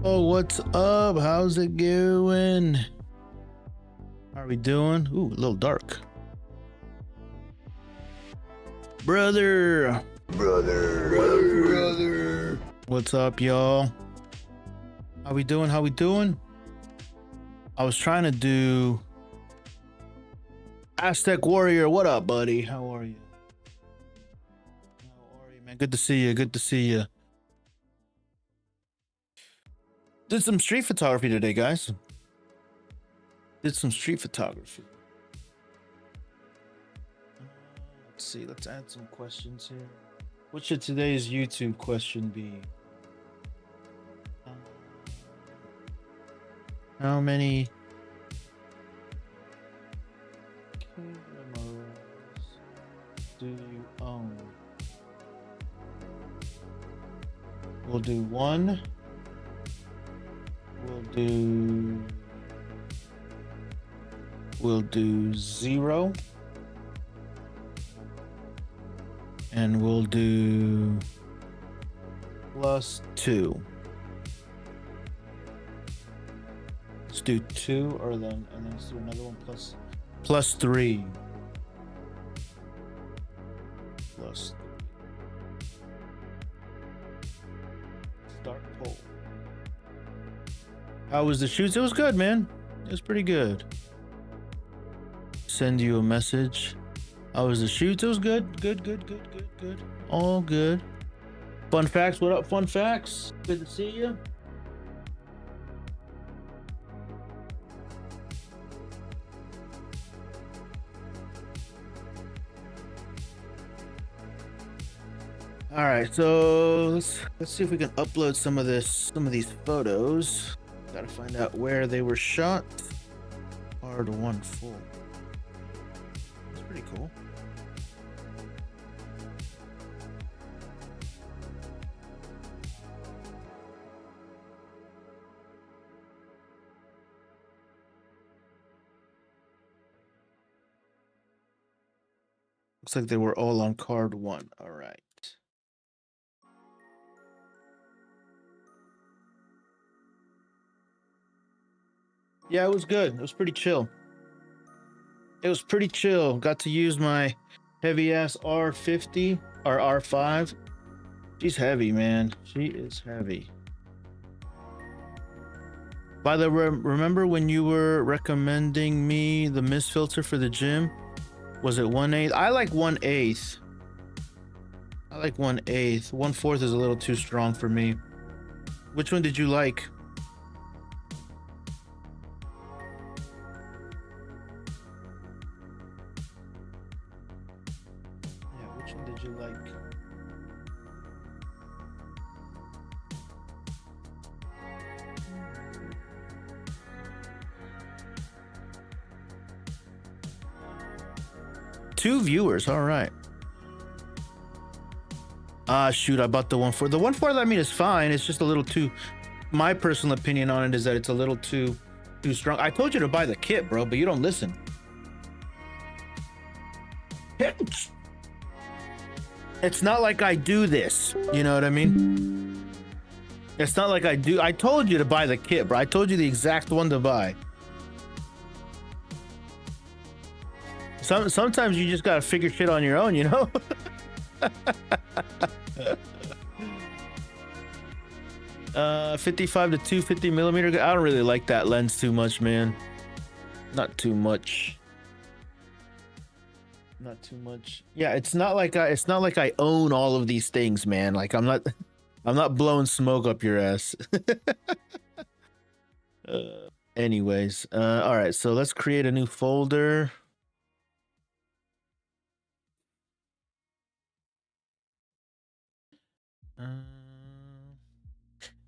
Oh, what's up? How's it going? How are we doing? Ooh, a little dark. Brother. What's up, y'all? How we doing? How we doing? I was trying to do Aztec Warrior. What up, buddy? How are you? How are you, man? Good to see you. Good to see you. Did some street photography today, guys. Did some street photography. Let's see. Let's add some questions here. What should today's YouTube question be? How many cameras do you own? We'll do one. We'll do 0. And we'll do +2. Let's do 2 and then let's do another one +3. Start poll. How was the shoots? It was good, man. It was pretty good. Send you a message. How was the shoots? It was good. Good. All good. Fun facts. What up, fun facts? Good to see you. All right, so let's see if we can upload some of these photos. Gotta find out where they were shot. Hard one full. That's pretty cool. Looks like they were all on card 1. All right. Yeah, it was good. It was pretty chill. Got to use my heavy ass R50 or R5. She's heavy, man. She is heavy. By the way, remember when you were recommending me the mist filter for the gym? Was it 1/8? I like 1/8. 1/4 is a little too strong for me. Which one did you like? Two viewers, all right. Shoot, I bought the 1/4. The 1/4, I mean, is fine. It's just a little too. My personal opinion on it is that it's a little too strong. I told you to buy the kit, bro, but you don't listen. It's not like I do this. You know what I mean? It's not like I do. I told you to buy the kit, bro. I told you the exact one to buy. Sometimes you just gotta figure shit on your own, you know? 55 to 250 millimeter. I don't really like that lens too much, man. Not too much. Yeah, it's not like I own all of these things, man. Like I'm not blowing smoke up your ass. Anyways, all right. So let's create a new folder.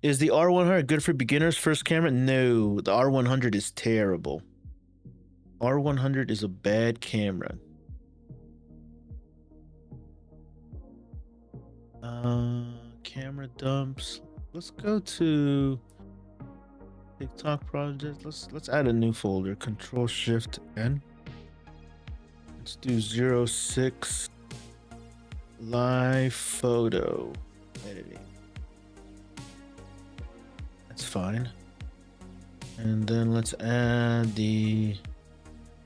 Is the R100 good for beginners first camera? No, the R100 is terrible. R100 is a bad camera. Camera dumps. Let's go to TikTok project. Let's add a new folder. Control Shift N. Let's do 06 live photo editing. Let's fine. And then let's add the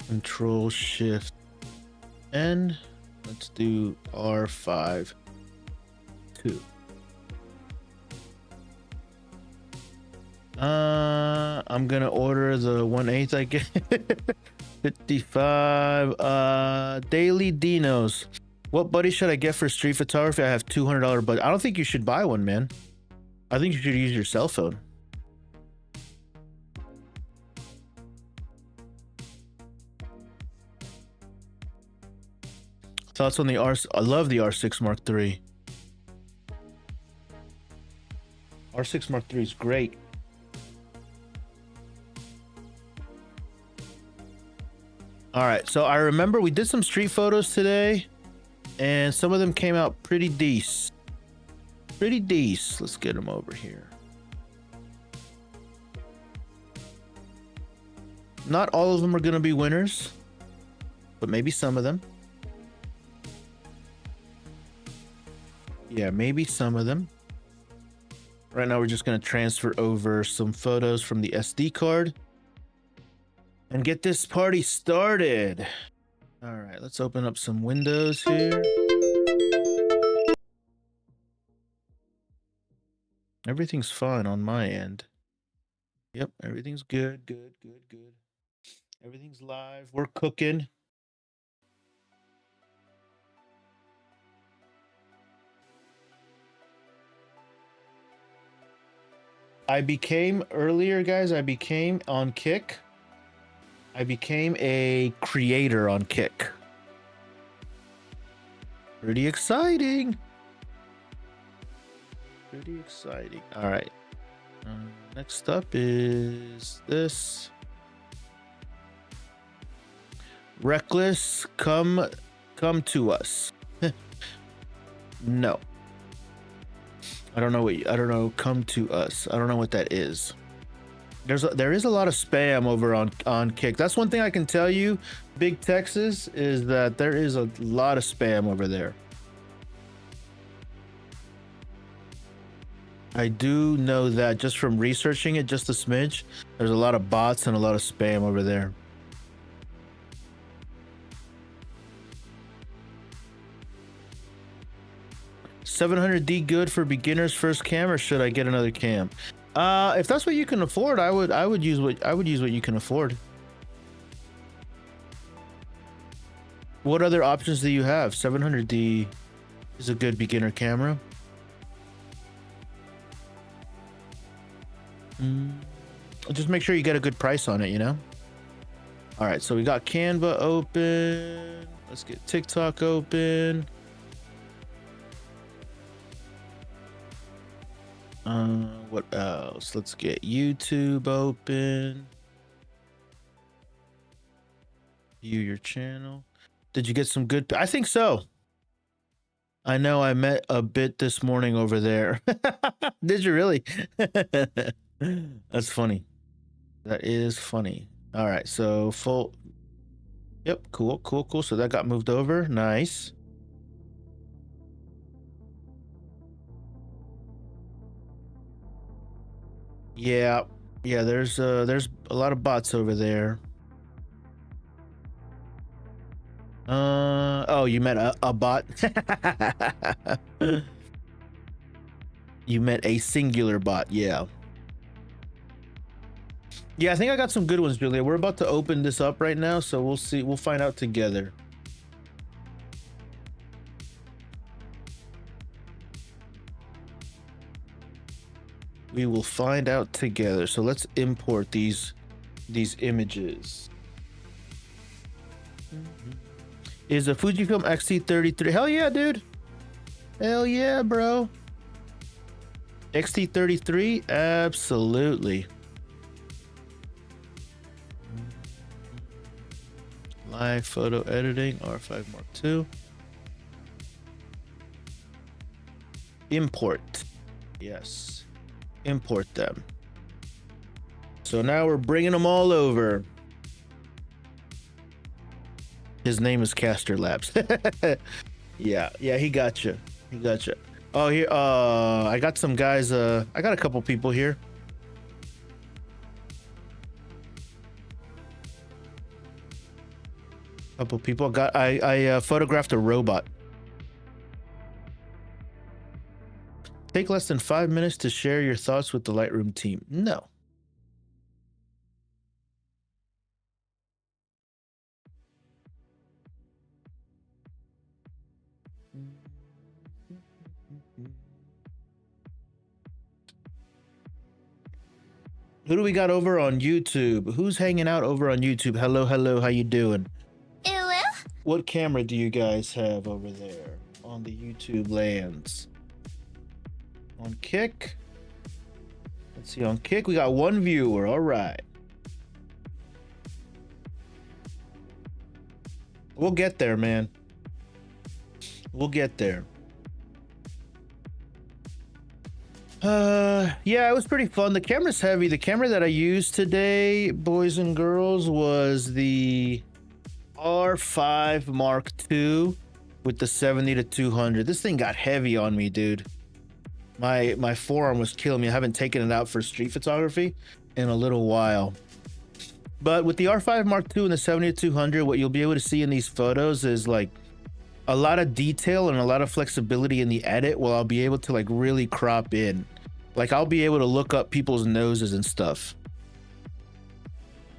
Control Shift N. Let's do R5 2. I'm gonna order the 1/8, I guess. 55 daily dinos. What buddy should I get for street photography? I have $200 budget. I don't think you should buy one, man. I think you should use your cell phone. Thoughts on the I love the R6 Mark III. R6 Mark III is great. All right, so I remember we did some street photos today, and some of them came out pretty decent. Pretty decent. Let's get them over here. Not all of them are going to be winners, but maybe some of them. Yeah, maybe some of them. Right now, we're just going to transfer over some photos from the SD card and get this party started. All right, let's open up some windows here. Everything's fine on my end. Yep, everything's good, good, good, good. Everything's live. We're cooking. I became on Kick. I became a creator on Kick. Pretty exciting. Pretty exciting. All right. Next up is this. Reckless, come to us. No. I don't know. Come to us. I don't know what that is. There is a lot of spam over on Kick. That's one thing I can tell you, Big Texas, is that there is a lot of spam over there. I do know that just from researching it, just a smidge. There's a lot of bots and a lot of spam over there. $700D good for beginners first cam, or should I get another cam? If that's what you can afford, I would use what you can afford. What other options do you have? 700D is a good beginner camera. Just make sure you get a good price on it, you know? All right, so we got Canva open. Let's get TikTok open. What else? Let's get YouTube open. View your channel. Did you get some good? I think so. I know I met a bit this morning over there. Did you really? That's funny. That is funny. All right, so full. Yep, cool. So that got moved over. Nice. Yeah, there's a lot of bots over there. Oh, you met a bot? You met a singular bot, yeah. Yeah, I think I got some good ones, Julia. We're about to open this up right now, so we'll see. We'll find out together. We will find out together. So let's import these images. Is a Fujifilm X-T33? Hell yeah, dude. Hell yeah, bro. X-T33? Absolutely. Live photo editing, R5 Mark II. Import. Yes. Import them. So now we're bringing them all over. His name is Caster Labs. Yeah, he got you. Oh, here. I got some guys. I got a couple people here. Couple people got. I photographed a robot. Take less than 5 minutes to share your thoughts with the Lightroom team. No. Who do we got over on YouTube? Who's hanging out over on YouTube? Hello, hello, how you doing? Hello? What camera do you guys have over there on the YouTube lands? On Kick? Let's see, on Kick, we got one viewer. All right. We'll get there, man. We'll get there. Yeah, it was pretty fun. The camera's heavy. The camera that I used today, boys and girls, was the R5 Mark II with the 70 to 200. This thing got heavy on me, dude. My forearm was killing me. I haven't taken it out for street photography in a little while. But with the R5 Mark II and the 70 to 200, what you'll be able to see in these photos is like a lot of detail and a lot of flexibility in the edit. Well, I'll be able to like really crop in. Like I'll be able to look up people's noses and stuff.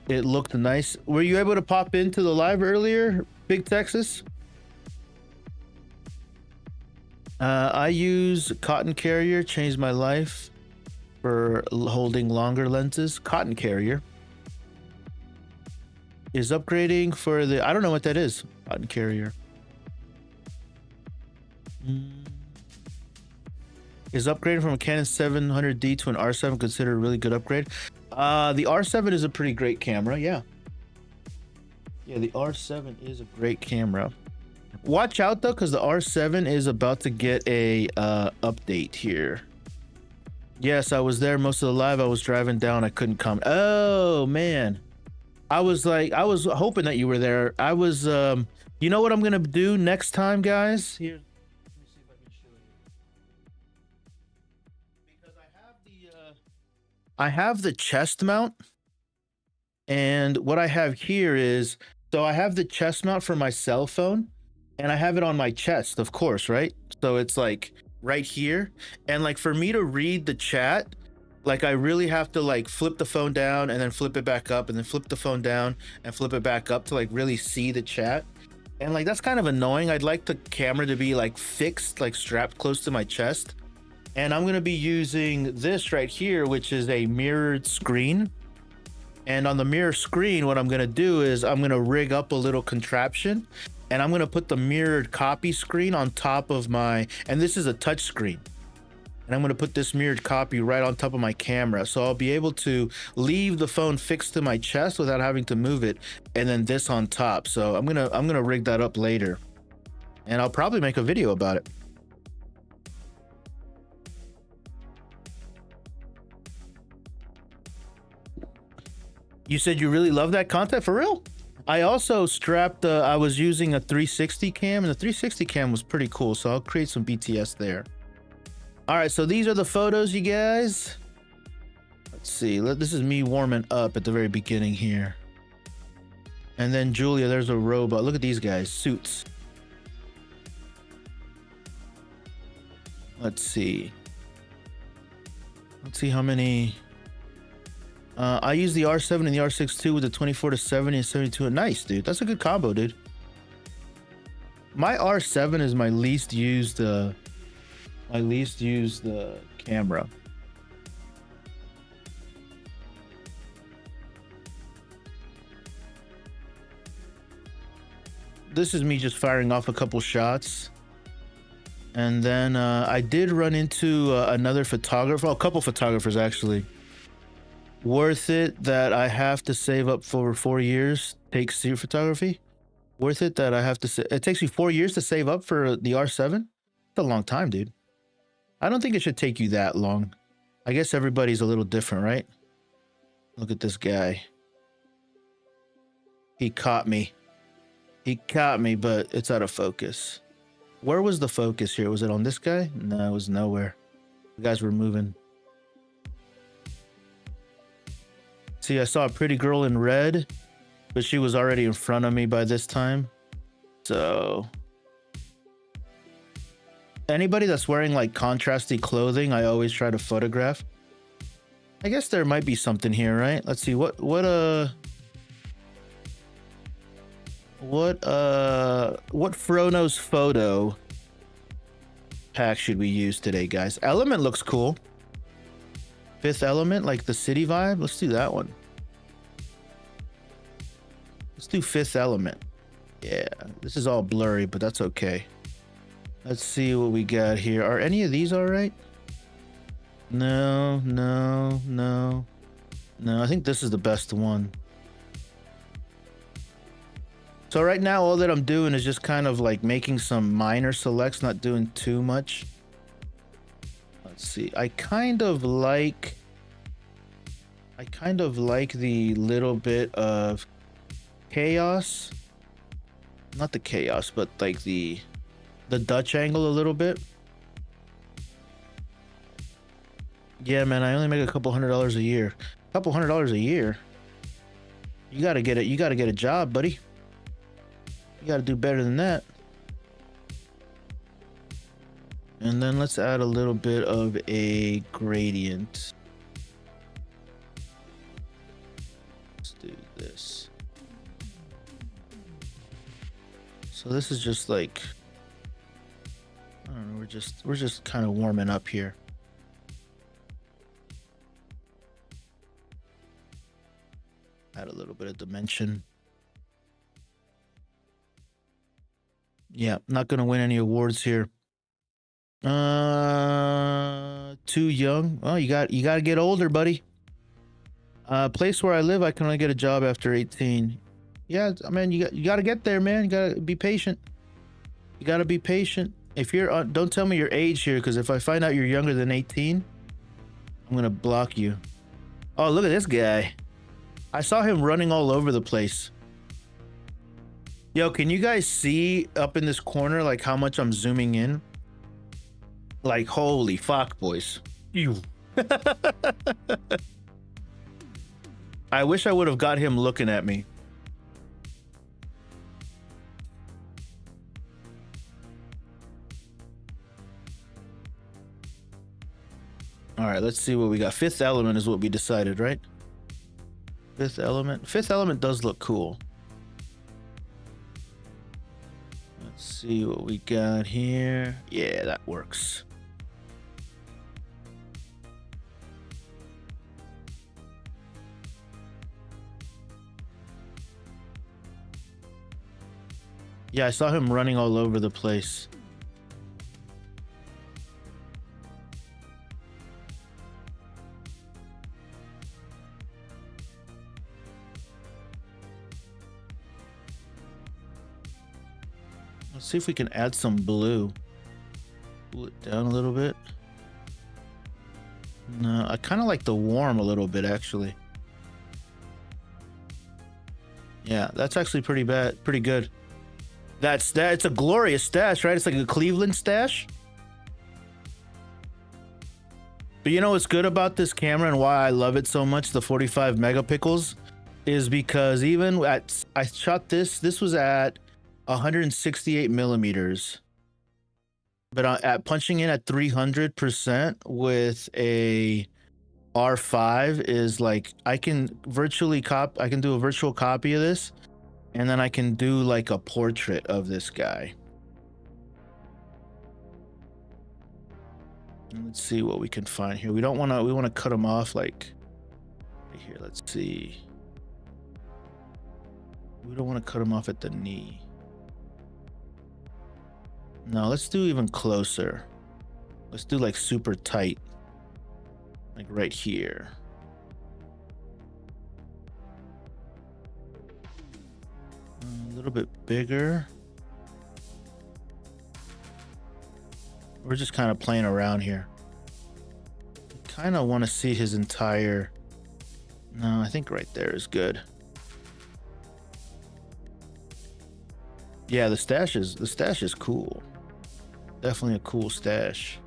It looked nice. Were you able to pop into the live earlier, Big Texas? I use Cotton Carrier, changed my life for holding longer lenses. Cotton Carrier is upgrading for the, I don't know what that is. Cotton Carrier. Is upgrading from a Canon 700D to an R7 considered a really good upgrade? The R7 is a pretty great camera, yeah. Yeah, the R7 is a great camera. Watch out though, because the R7 is about to get a update here. Yes, I was there most of the live. I was driving down. I couldn't come. Oh man, I was hoping that you were there. I was. You know what I'm gonna do next time, guys? Here. I have the chest mount, and what I have here is, so I have the chest mount for my cell phone, and I have it on my chest, of course, right? So it's like right here, and like for me to read the chat, like I really have to like flip the phone down and then flip it back up and then flip the phone down and flip it back up to like really see the chat. And like that's kind of annoying. I'd like the camera to be like fixed, like strapped close to my chest. And I'm going to be using this right here, which is a mirrored screen. And on the mirror screen, what I'm going to do is I'm going to rig up a little contraption, and I'm going to put the mirrored copy screen on top of my, and this is a touch screen. And I'm going to put this mirrored copy right on top of my camera. So I'll be able to leave the phone fixed to my chest without having to move it. And then this on top. So I'm going to rig that up later, and I'll probably make a video about it. You said you really love that content, for real? I also strapped, I was using a 360 cam, and the 360 cam was pretty cool, so I'll create some BTS there. All right, so these are the photos, you guys. Let's see, this is me warming up at the very beginning here. And then Julia, there's a robot. Look at these guys, suits. Let's see. Let's see how many... I use the R7 and the R6 too with the 24 to 70 and 72. Nice, dude. That's a good combo, dude. My R7 is my least used camera. This is me just firing off a couple shots. And then I did run into another photographer, a couple photographers actually. Worth it that I have to save up for 4 years, take street photography? Worth it that I have to it takes you 4 years to save up for the R7? It's a long time, dude. I don't think it should take you that long. I guess everybody's a little different, right? Look at this guy. He caught me. He caught me, but it's out of focus. Where was the focus here? Was it on this guy? No, it was nowhere. The guys were moving. See, I saw a pretty girl in red. but she was already in front of me by this time. So anybody that's wearing like contrasty clothing, I always try to photograph. I guess there might be something here, right? Let's see what Frono's photo pack should we use today, guys? Element looks cool. Fifth Element, like the city vibe. Let's do that one. Let's do Fifth Element. Yeah, this is all blurry, but that's okay. Let's see what we got here. Are any of these all right? No. I think this is the best one. So right now, all that I'm doing is just kind of like making some minor selects, not doing too much. Let's see. I kind of like the little bit of chaos. Not the chaos, but like the Dutch angle a little bit. Yeah, man, I only make a couple $100 a year. A couple $100 a year. You gotta get it. You gotta get a job, buddy. You gotta do better than that. And then let's add a little bit of a gradient. Let's do this. So this is just like, I don't know, we're just kind of warming up here. Add a little bit of dimension. Yeah, not gonna win any awards here. Too young. Oh, you gotta get older, buddy. Place where I live, I can only get a job after 18. Yeah, I mean, you gotta get there, man. You gotta be patient. You gotta be patient. If you're don't tell me your age here, because if I find out you're younger than 18, I'm gonna block you. Oh, look at this guy. I saw him running all over the place. Yo, can you guys see up in this corner like how much I'm zooming in? Like, holy fuck, boys. You. I wish I would have got him looking at me. All right, let's see what we got. Fifth Element is what we decided, right? Fifth Element. Fifth Element does look cool. Let's see what we got here. Yeah, that works. Yeah, I saw him running all over the place. Let's see if we can add some blue. Pull it down a little bit. No, I kind of like the warm a little bit, actually. Yeah, that's actually pretty good. It's a glorious stash, right? It's like a Cleveland stash. But you know what's good about this camera and why I love it so much, the 45 megapixels, is because even I shot this was at 168 millimeters. But at punching in at 300% with a R5 is like, I can do a virtual copy of this. And then I can do like a portrait of this guy. Let's see what we can find here. We want to cut him off like right here. Let's see. We don't want to cut him off at the knee. No, let's do even closer. Let's do like super tight. Like right here. A little bit bigger. We're just kind of playing around here. Kind of want to see his entire. No, I think right there is good. Yeah, the stash is cool. Definitely a cool stash.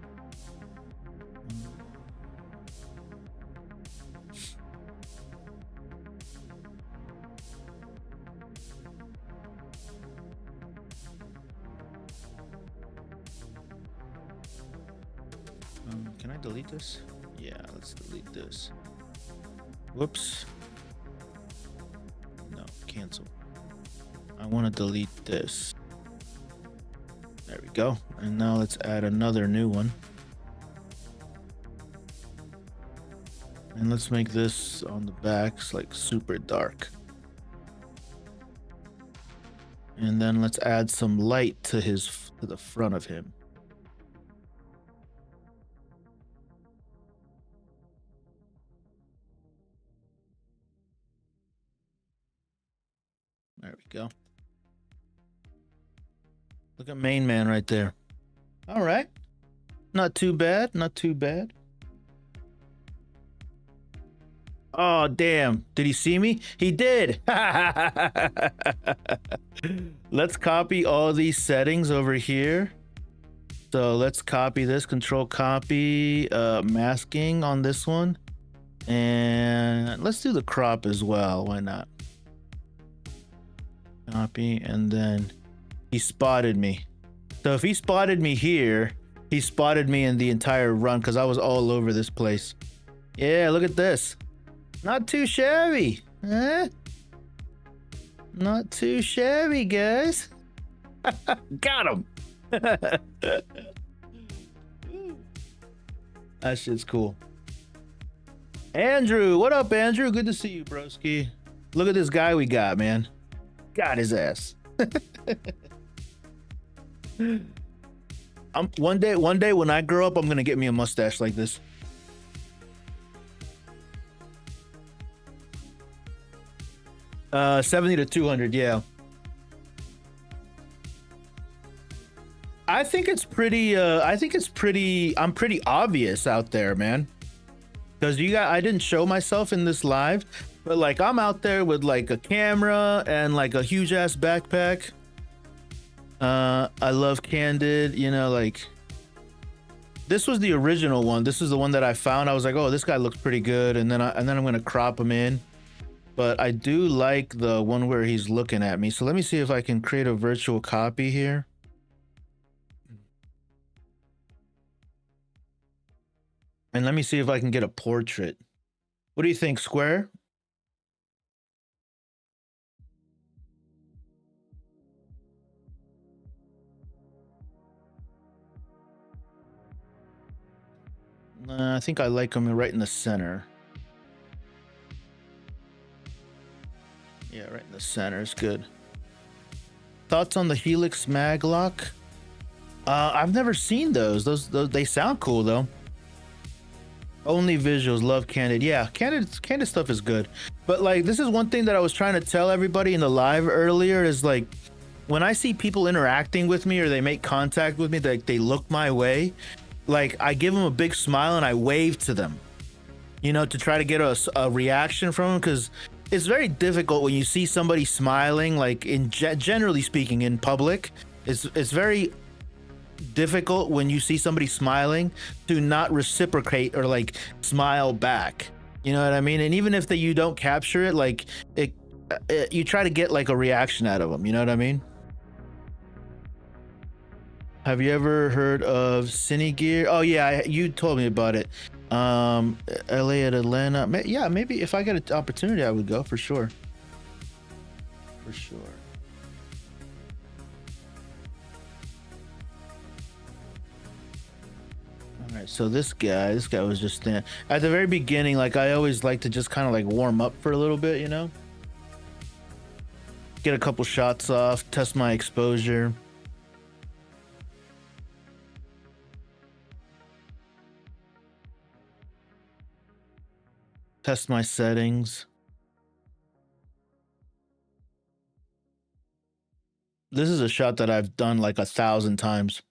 I delete this? Yeah, let's delete this. Whoops. No, cancel. I want to delete this. There we go. And now let's add another new one. And let's make this on the backs like super dark. And then let's add some light to the front of him. There we go. Look at main man right there. All right. Not too bad. Not too bad. Oh, damn. Did he see me? He did. Let's copy all these settings over here. So let's copy this, control copy, masking on this one. And let's do the crop as well. Why not? Copy, and then he spotted me. So if he spotted me here, he spotted me in the entire run because I was all over this place. Yeah, look at this. Not too shabby, huh? Not too shabby, guys. Got him. That shit's cool. Andrew, what up, Andrew? Good to see you, broski. Look at this guy we got, man. Got his ass. One day when I grow up, I'm gonna get me a mustache like this. $70 to $200, yeah. I think it's pretty. I'm pretty obvious out there, man. Because I didn't show myself in this live, but like I'm out there with like a camera and like a huge ass backpack. I love Candid, you know, like this was the original one. This is the one that I found. I was like, oh, this guy looks pretty good, and then I'm gonna crop him in. But I do like the one where he's looking at me. So let me see if I can create a virtual copy here. And let me see if I can get a portrait. What do you think, Square? I think I like him right in the center. Yeah, right in the center is good. Thoughts on the Helix Maglock? I've never seen those. Those they sound cool though. Only visuals, love Candid. Yeah, Candid stuff is good. But like this is one thing that I was trying to tell everybody in the live earlier is like when I see people interacting with me or they make contact with me, they look my way, like I give them a big smile and I wave to them, you know, to try to get a reaction from them, because it's very difficult when you see somebody smiling, like generally speaking in public. It's very difficult when you see somebody smiling to not reciprocate or like smile back, you know what I mean? And even if you don't capture it, like you try to get like a reaction out of them, you know what I mean? Have you ever heard of Cinegear? Oh yeah, you told me about it. LA at Atlanta. Yeah, maybe if I get an opportunity I would go for sure. For sure. All right, so this guy was just at the very beginning. Like I always like to just kind of like warm up for a little bit, you know, get a couple shots off, test my exposure. Test my settings. This is a shot that I've done like 1,000 times.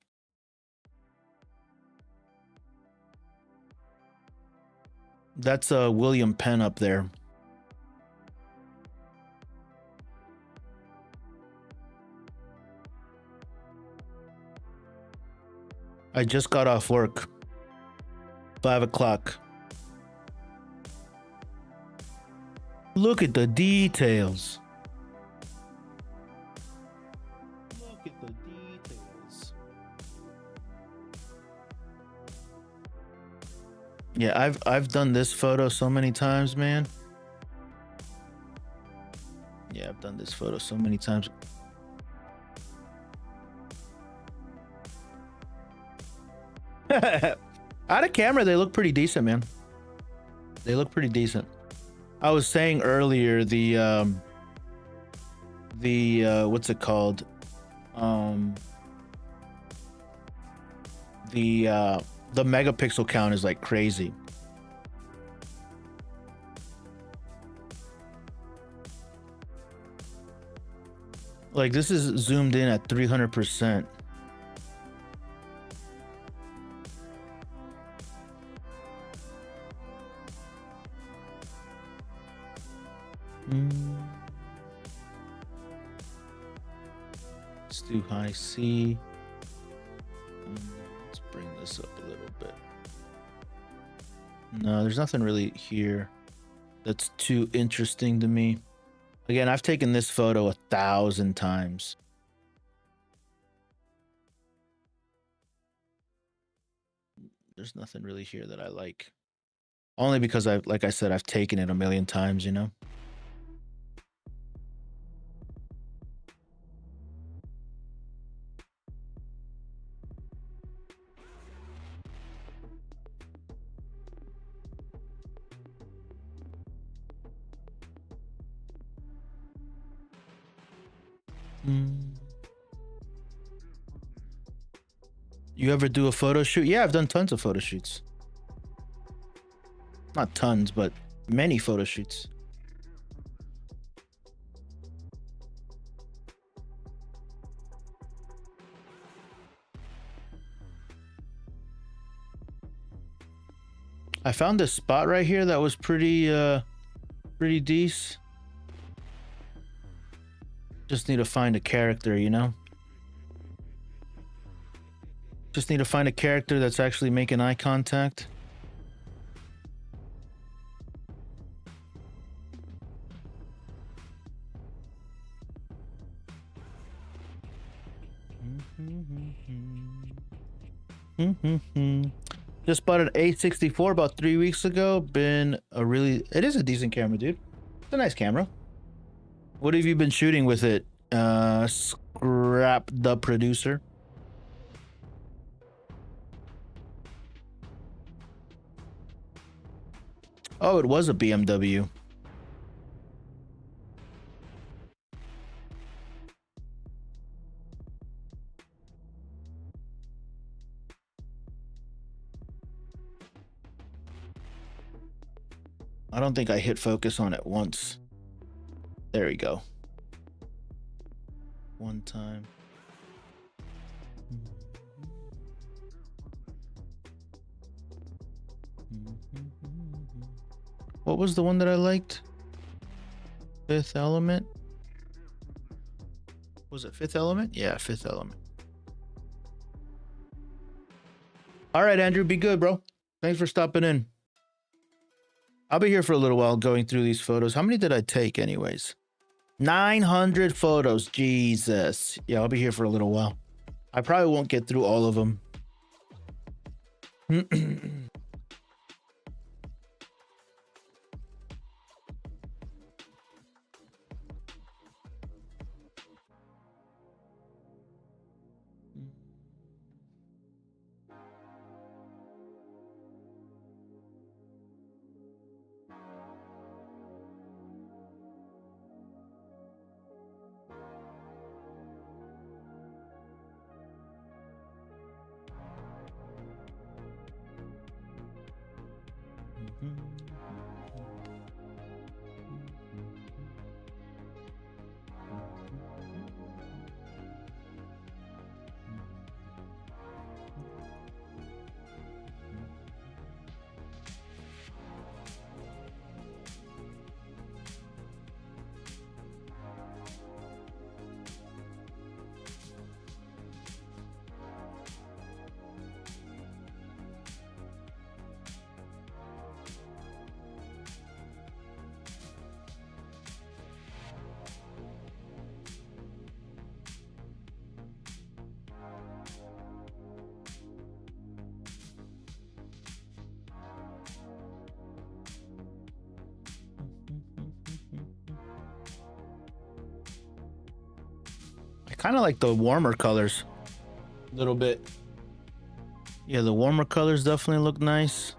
That's William Penn up there. I just got off work. 5 o'clock. Look at the details. Look at the details. Yeah, I've done this photo so many times, man. Yeah, I've done this photo so many times. Out of camera, they look pretty decent, man. They look pretty decent. I was saying earlier the what's it called? Um the megapixel count is like crazy. Like this is zoomed in at 300%. Let's do high C. Let's bring this up a little bit. No, there's nothing really here that's too interesting to me. Again, I've taken this photo 1,000 times. There's nothing really here that I like. Only because like I said, I've taken it a million times, you know? You ever do a photo shoot? Yeah, I've done tons of photo shoots. Not tons, but many photo shoots. I found this spot right here that was pretty decent. Just need to find a character, you know? Just need to find a character that's actually making eye contact. Just bought an A64 about 3 weeks ago. It is a decent camera, dude. It's a nice camera. What have you been shooting with it? Scrap the producer. Oh, it was a BMW. I don't think I hit focus on it once. There we go. One time. What was the one that I liked? Fifth Element? Was it Fifth Element? Yeah, Fifth Element. All right, Andrew, be good, bro. Thanks for stopping in. I'll be here for a little while going through these photos. How many did I take anyways? 900 photos. Jesus. Yeah, I'll be here for a little while. I probably won't get through all of them. kind of like the warmer colors a little bit. Yeah, the warmer colors definitely look nice.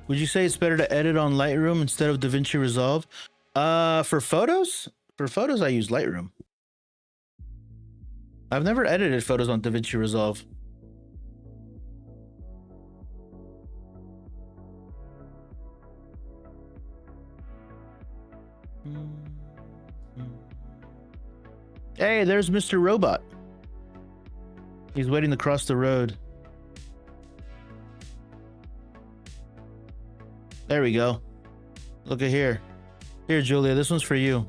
Would you say it's better to edit on Lightroom instead of DaVinci Resolve? For photos? For photos, I use Lightroom. I've never edited photos on DaVinci Resolve. Hey, there's Mr. Robot. He's waiting to cross the road. There we go. Look at here. Here, Julia, this one's for you.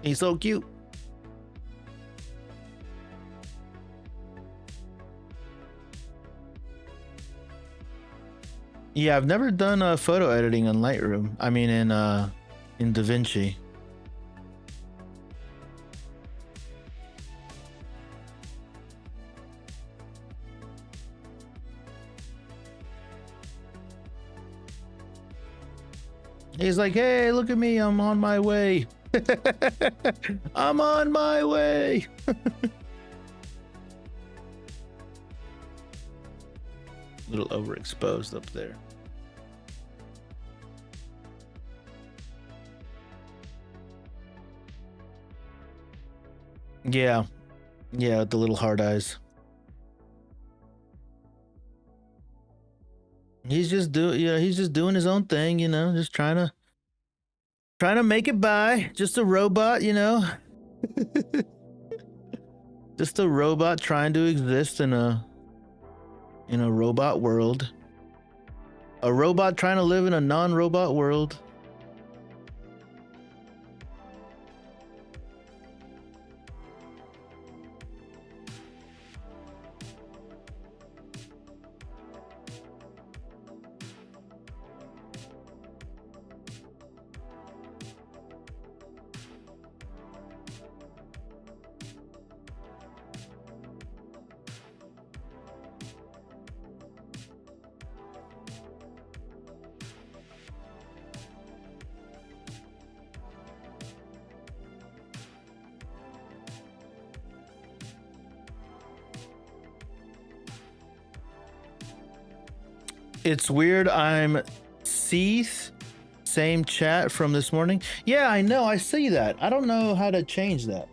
He's so cute. Yeah, I've never done photo editing in Lightroom. I mean, in DaVinci. He's like, hey, look at me, I'm on my way. I'm on my way. A little overexposed up there. Yeah. Yeah, the little hard eyes. He's just he's just doing his own thing, you know, just trying to make it by. Just a robot, you know. Just a robot trying to exist in a robot world. A robot trying to live in a non-robot world. It's weird. I'm Seath, same chat from this morning. Yeah, I know. I see that. I don't know how to change that,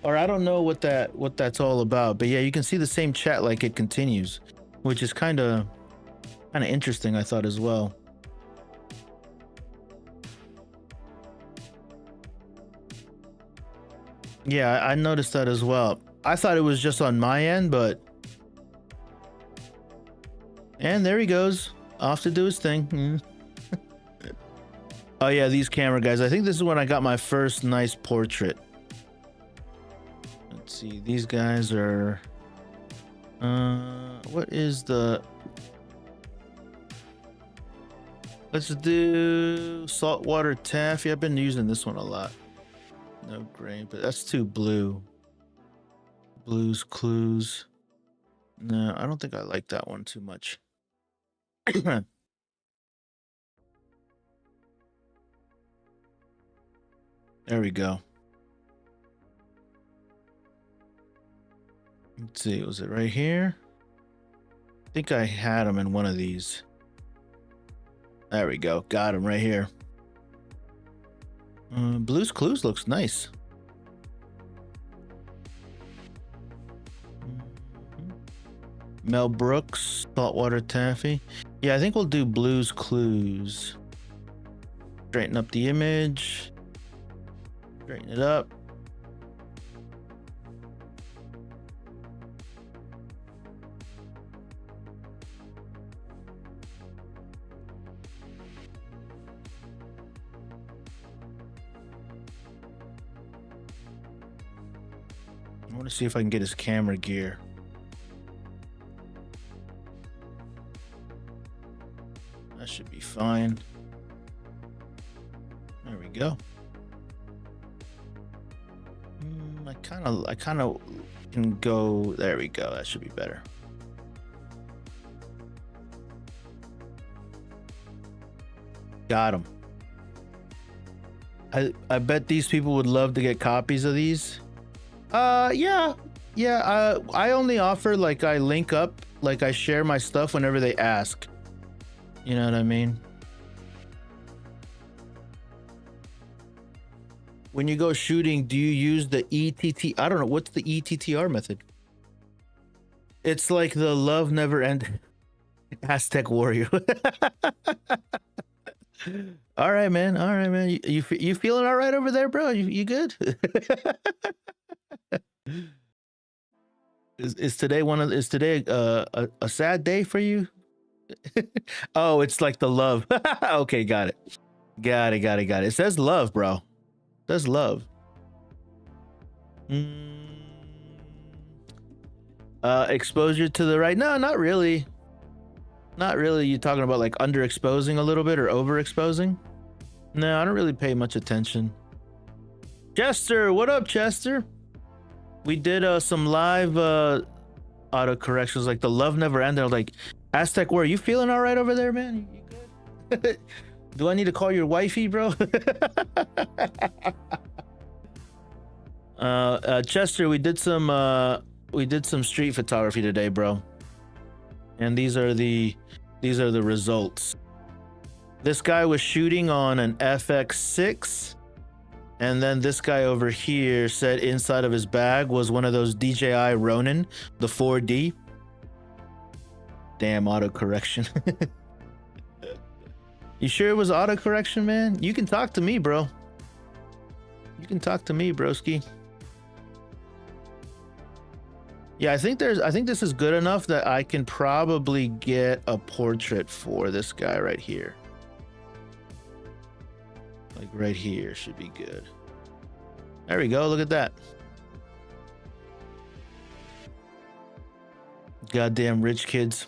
or I don't know what that's all about. But yeah, you can see the same chat like it continues, which is kind of interesting. I thought as well. Yeah, I noticed that as well. I thought it was just on my end, but. And there he goes, off to do his thing. Oh yeah, these camera guys. I think this is when I got my first nice portrait. Let's see, these guys are... what is the... Let's do saltwater taffy. I've been using this one a lot. No gray, but that's too blue. Blues Clues. No, I don't think I like that one too much. There we go. Let's see, was it right here? I think I had him in one of these. There we go. Got him right here. Blue's Clues looks nice. Mel Brooks, Saltwater Taffy. Yeah, I think we'll do Blue's Clues. Straighten up the image. Straighten it up. I want to see if I can get his camera gear. That should be fine. There we go. I kind of can go. There we go. That should be better. Got him. I bet these people would love to get copies of these. Yeah. I only offer, like, I link up, like, I share my stuff whenever they ask. You know what I mean? When you go shooting, do you use the ETT? I don't know. What's the ETTR method? It's like the love never end. Aztec warrior. All right, man. All right, man. You feeling all right over there, bro? You good? Is today a sad day for you? Oh, it's like the love. Okay, got it. It says love, bro. It says love. Exposure to the right. No, not really. Not really. You talking about like underexposing a little bit or overexposing? No, I don't really pay much attention. Chester, what up, Chester? We did some live auto corrections, like the love never ended. I was like, Aztec War, you feeling all right over there, man? You good? Do I need to call your wifey, bro? Chester, we did some street photography today, bro. And these are the results. This guy was shooting on an FX6, and then this guy over here said inside of his bag was one of those DJI Ronin, the 4D. Damn autocorrection. You sure it was autocorrection, man? You can talk to me, bro. You can talk to me, broski. Yeah, I think this is good enough that I can probably get a portrait for this guy right here. Like right here should be good. There we go. Look at that. Goddamn rich kids.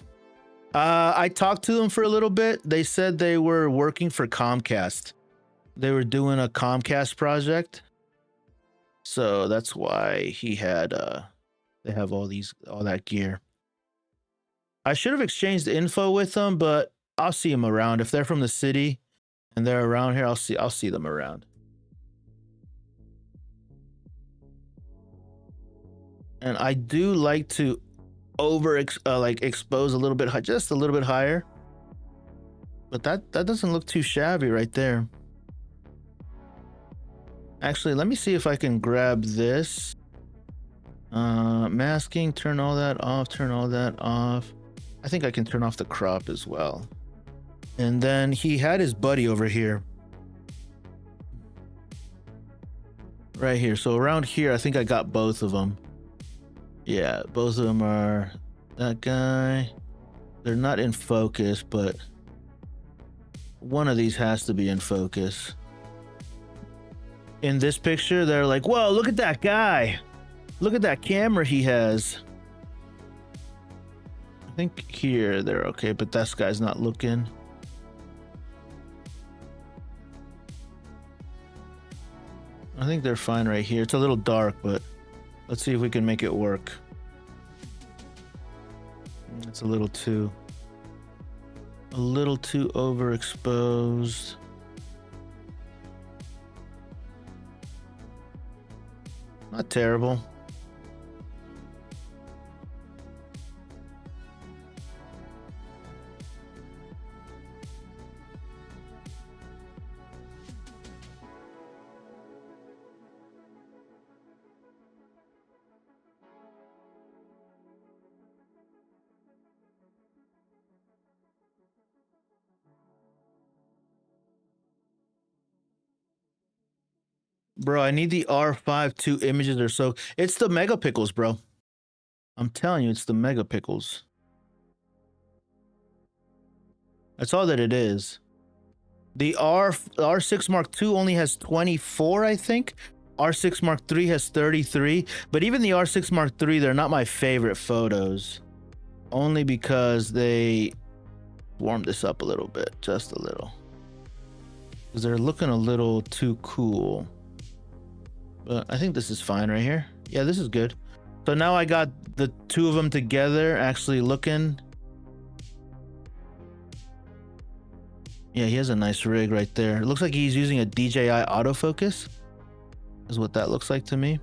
I talked to them for a little bit. They said they were working for Comcast. They were doing a Comcast project. So that's why he had they have all that gear. I should have exchanged info with them, but I'll see them around. If they're from the city and they're around here, I'll see them around. And I do like to expose a little bit, just a little bit higher. But that doesn't look too shabby right there. Actually, let me see if I can grab this. Masking, turn all that off, turn all that off. I think I can turn off the crop as well. And then he had his buddy over here. Right here. So around here, I think I got both of them. Yeah, both of them are that guy. They're not in focus, but one of these has to be in focus. In this picture, they're like, whoa, look at that guy. Look at that camera he has. I think here they're okay, but this guy's not looking. I think they're fine right here. It's a little dark, but let's see if we can make it work. It's a little too overexposed. Not terrible. Bro, I need the R5 2 images or so. It's the megapixels, bro. I'm telling you, it's the megapixels. That's all that it is. The R6 Mark II only has 24, I think. R6 Mark III has 33. But even the R6 Mark III, they're not my favorite photos. Only because they warmed this up a little bit. Just a little. Because they're looking a little too cool. But I think this is fine right here. Yeah, this is good. So now I got the two of them together actually looking. Yeah, he has a nice rig right there. It looks like he's using a DJI autofocus. Is what that looks like to me.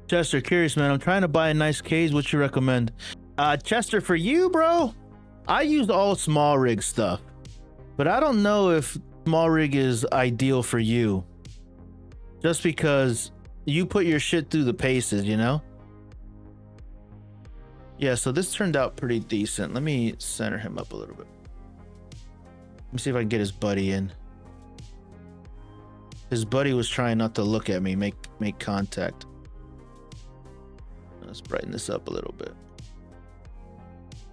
Chester, curious man, I'm trying to buy a nice case. What you recommend? Chester, for you, bro, I use all small rig stuff. But I don't know if small rig is ideal for you. Just because you put your shit through the paces, you know? Yeah, so this turned out pretty decent. Let me center him up a little bit. Let me see if I can get his buddy in. His buddy was trying not to look at me, make contact. Let's brighten this up a little bit.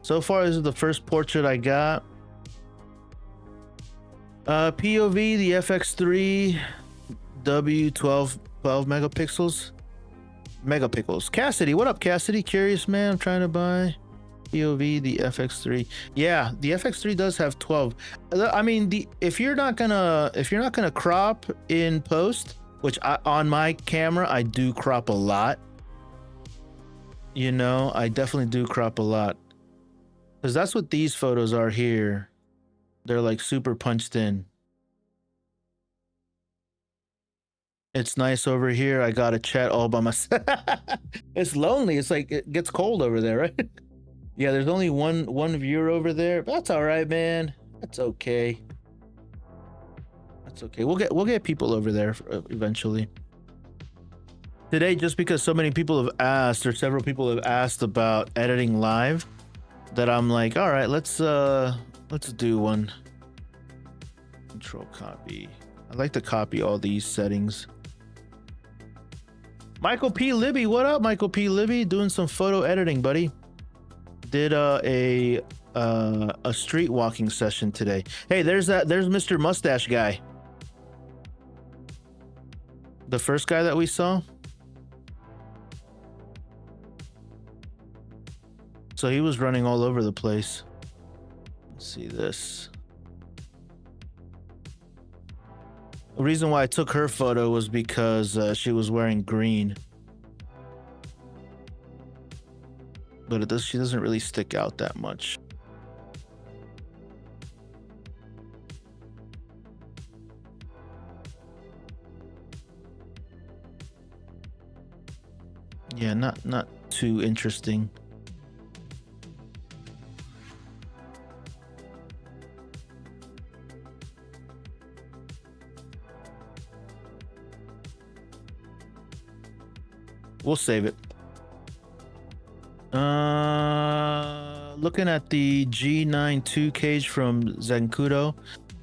So far, this is the first portrait I got. POV, the FX3 W12 megapixels. Cassidy, what up, Cassidy? Curious man, I'm trying to buy POV, the FX3. Yeah, the FX3 does have 12. I mean, if you're not gonna crop in post, which on my camera I do crop a lot. You know, I definitely do crop a lot. Because that's what these photos are here. They're like super punched in. It's nice over here. I got a chat all by myself. It's lonely. It's like it gets cold over there, right? Yeah, there's only one viewer over there. But that's all right, man. That's okay. That's okay. We'll get people over there eventually. Today, just because so many people have asked, or several people have asked about editing live, that I'm like, all right, let's do one. Control copy. I like to copy all these settings. Michael P. Libby, what up, Michael P. Libby? Doing some photo editing, buddy. Did a street walking session today. Hey, there's Mr. Mustache guy. The first guy that we saw. So he was running all over the place. Let's see this. The reason why I took her photo was because she was wearing green. But she doesn't really stick out that much. Yeah, not too interesting. We'll save it. Looking at the G9 cage from Zenkudo,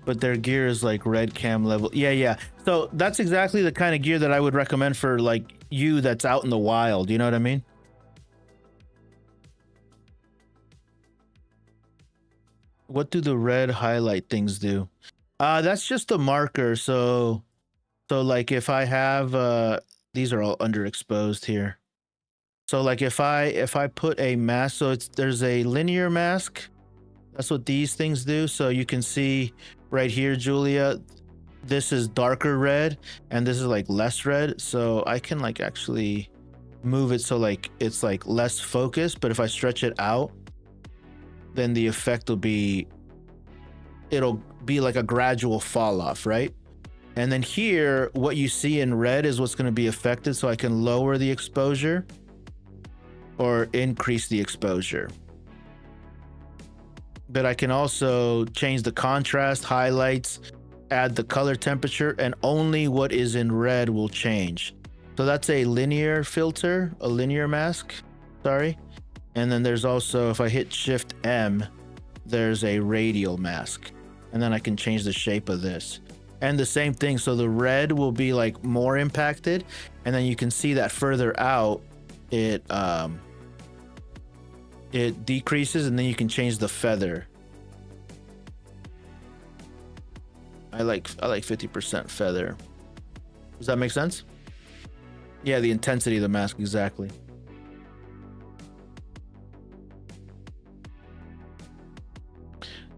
but their gear is like red cam level. Yeah. So that's exactly the kind of gear that I would recommend for like you that's out in the wild. You know what I mean? What do the red highlight things do? That's just a marker. So like if I have these are all underexposed here. So like if I put a mask, so there's a linear mask. That's what these things do. So you can see right here, Julia, this is darker red and this is like less red. So I can like actually move it so like it's like less focused, but if I stretch it out, then the effect will be, it'll be like a gradual fall off, right? And then here, what you see in red is what's going to be affected. So I can lower the exposure or increase the exposure. But I can also change the contrast, highlights, add the color temperature, and only what is in red will change. So that's a linear filter, a linear mask, sorry. And then there's also, if I hit Shift M, there's a radial mask. And then I can change the shape of this. And the same thing, so the red will be like more impacted, and then you can see that further out it it decreases, and then you can change the feather. I like 50% feather. Does that make sense? Yeah, the intensity of the mask, exactly.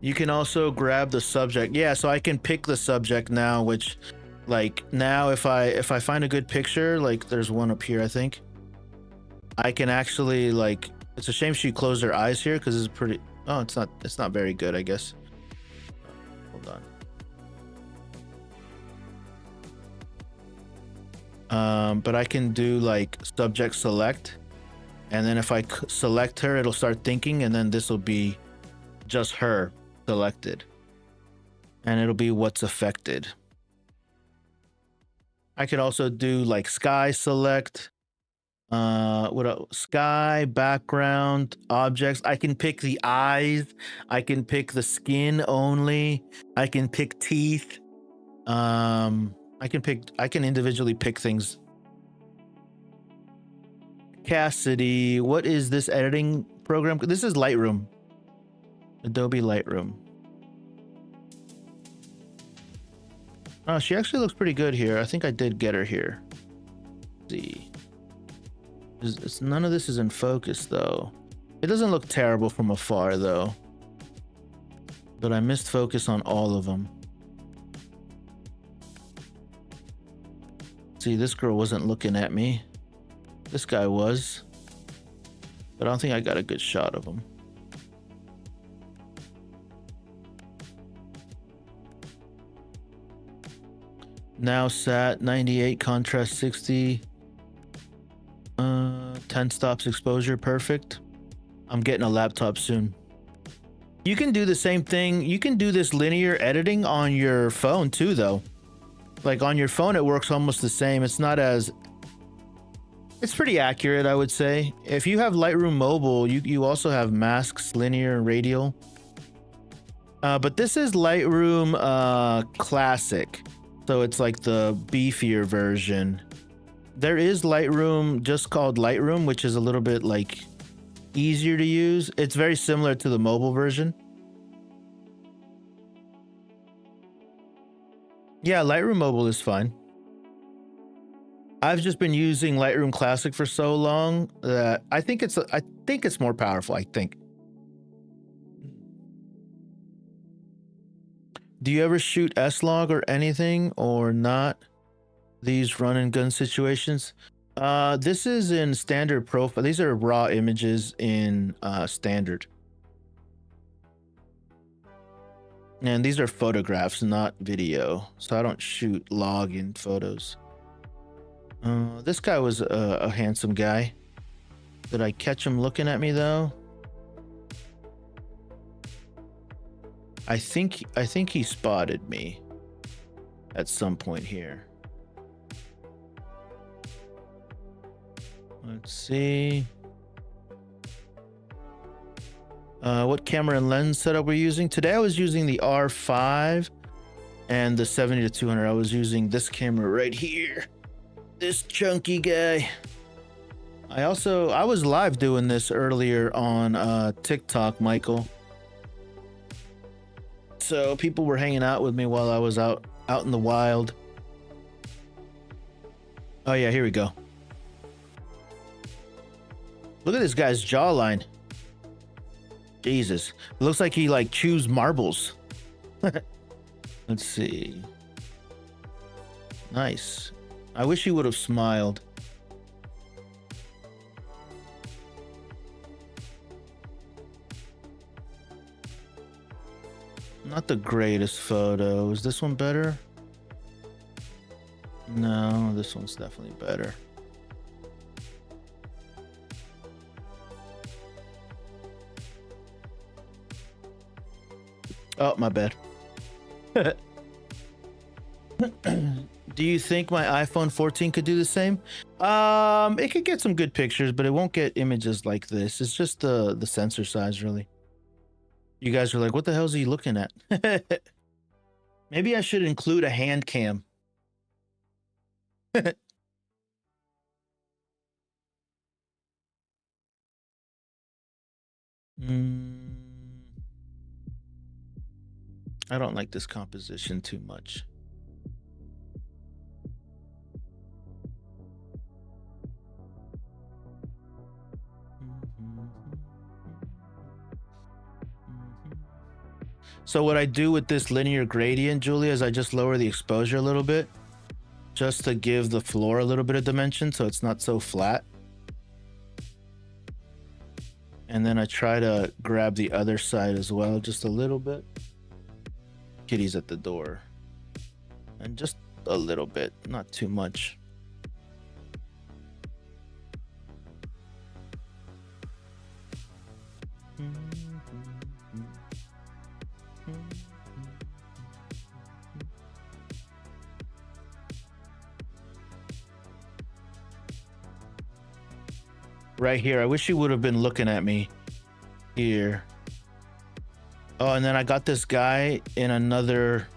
You can also grab the subject. Yeah, so I can pick the subject now, which like now if I find a good picture, like there's one up here, I think. I can actually like, it's a shame she closed her eyes here because it's pretty, oh, it's not very good, I guess. Hold on. But I can do like subject select, and then if I select her, it'll start thinking, and then this will be just her selected, and it'll be what's affected. I could also do like sky select, what else? Sky, background, objects. I can pick the eyes, I can pick the skin only, I can pick teeth. I can individually pick things. Cassidy, what is this editing program? This is Lightroom. Adobe Lightroom. Oh, she actually looks pretty good here. I think I did get her here. Let's see. None of this is in focus though. It doesn't look terrible from afar though. But I missed focus on all of them. See, this girl wasn't looking at me. This guy was. But I don't think I got a good shot of him. Now sat 98, contrast 60. 10 stops exposure, perfect. I'm getting a laptop soon. You can do the same thing. You can do this linear editing on your phone too, though. Like on your phone, it works almost the same. It's not as... It's pretty accurate, I would say. If you have Lightroom Mobile, you also have masks, linear and radial. But this is Lightroom Classic. So it's like the beefier version. There is Lightroom just called Lightroom, which is a little bit like easier to use. It's very similar to the mobile version. Yeah, Lightroom Mobile is fine. I've just been using Lightroom Classic for so long that I think it's more powerful, I think. Do you ever shoot S-Log or anything or not? These run and gun situations. This is in standard profile. These are raw images in standard. And these are photographs, not video. So I don't shoot log in photos. This guy was a handsome guy. Did I catch him looking at me though? I think he spotted me at some point here. Let's see. What camera and lens setup we're using? Today I was using the R5 and the 70-200. I was using this camera right here. This chunky guy. I was live doing this earlier on TikTok, Michael. So people were hanging out with me while I was out in the wild. Oh yeah, here we go. Look at this guy's jawline. Jesus. It looks like he like chews marbles. Let's see. Nice. I wish he would have smiled. Not the greatest photo. Is this one better? No, this one's definitely better. Oh, my bad. Do you think my iPhone 14 could do the same? It could get some good pictures, but it won't get images like this. It's just the sensor size, really. You guys are like, what the hell is he looking at? Maybe I should include a hand cam. I don't like this composition too much. So what I do with this linear gradient, Julia, is I just lower the exposure a little bit just to give the floor a little bit of dimension so it's not so flat. And then I try to grab the other side as well, just a little bit. Kitty's at the door. And just a little bit, not too much. Right here. I wish you would have been looking at me here. Oh, and then I got this guy in another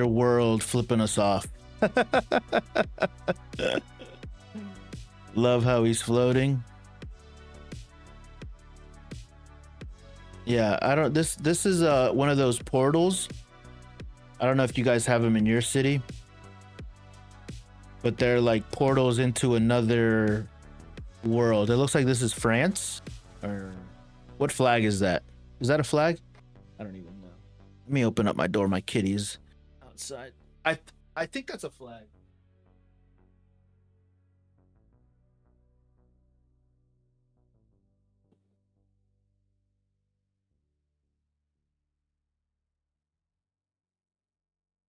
world flipping us off. Love how he's floating. Yeah, I don't this is one of those portals. I don't know if you guys have them in your city, but they're like portals into another world. It looks like this is France, or what flag is that? Is that a flag? I don't even know. Let me open up my door. My kitty's outside. I think that's a flag.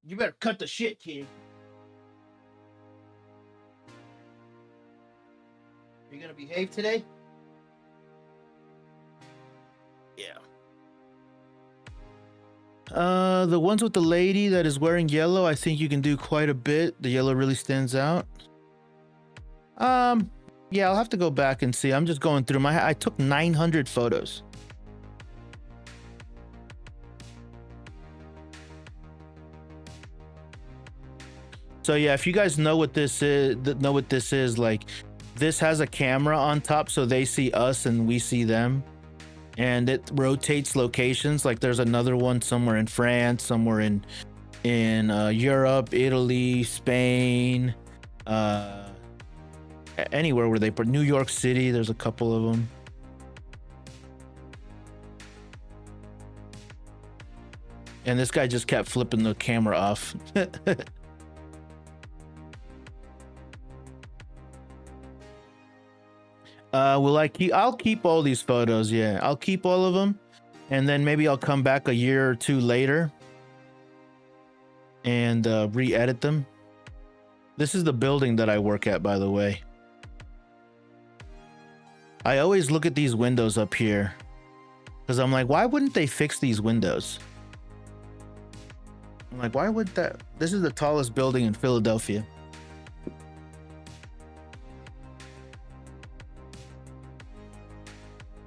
You better cut the shit, kid. You gonna behave today? Yeah. The ones with the lady that is wearing yellow, I think you can do quite a bit. The yellow really stands out. Yeah, I'll have to go back and see. I'm just going through I took 900 photos. So yeah, if you guys know what this is, like this has a camera on top so they see us and we see them. And it rotates locations. Like there's another one somewhere in France, somewhere in Europe, Italy, Spain, anywhere where they put New York City. There's a couple of them. And this guy just kept flipping the camera off. I'll keep all these photos. Yeah, I'll keep all of them, and then maybe I'll come back a year or two later and re-edit them. This is the building that I work at, by the way. I always look at these windows up here because I'm like, why wouldn't they fix these windows? I'm like, why would that? This is the tallest building in Philadelphia.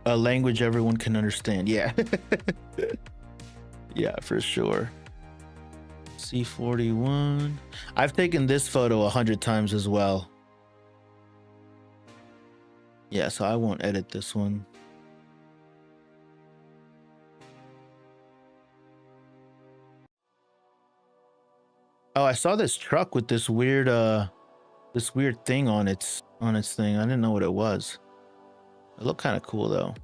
A language everyone can understand. Yeah. Yeah, for sure. C41. I've taken this photo 100 times as well. Yeah, so I won't edit this one. Oh, I saw this truck with this weird thing on its thing. I didn't know what it was. It looked kind of cool though.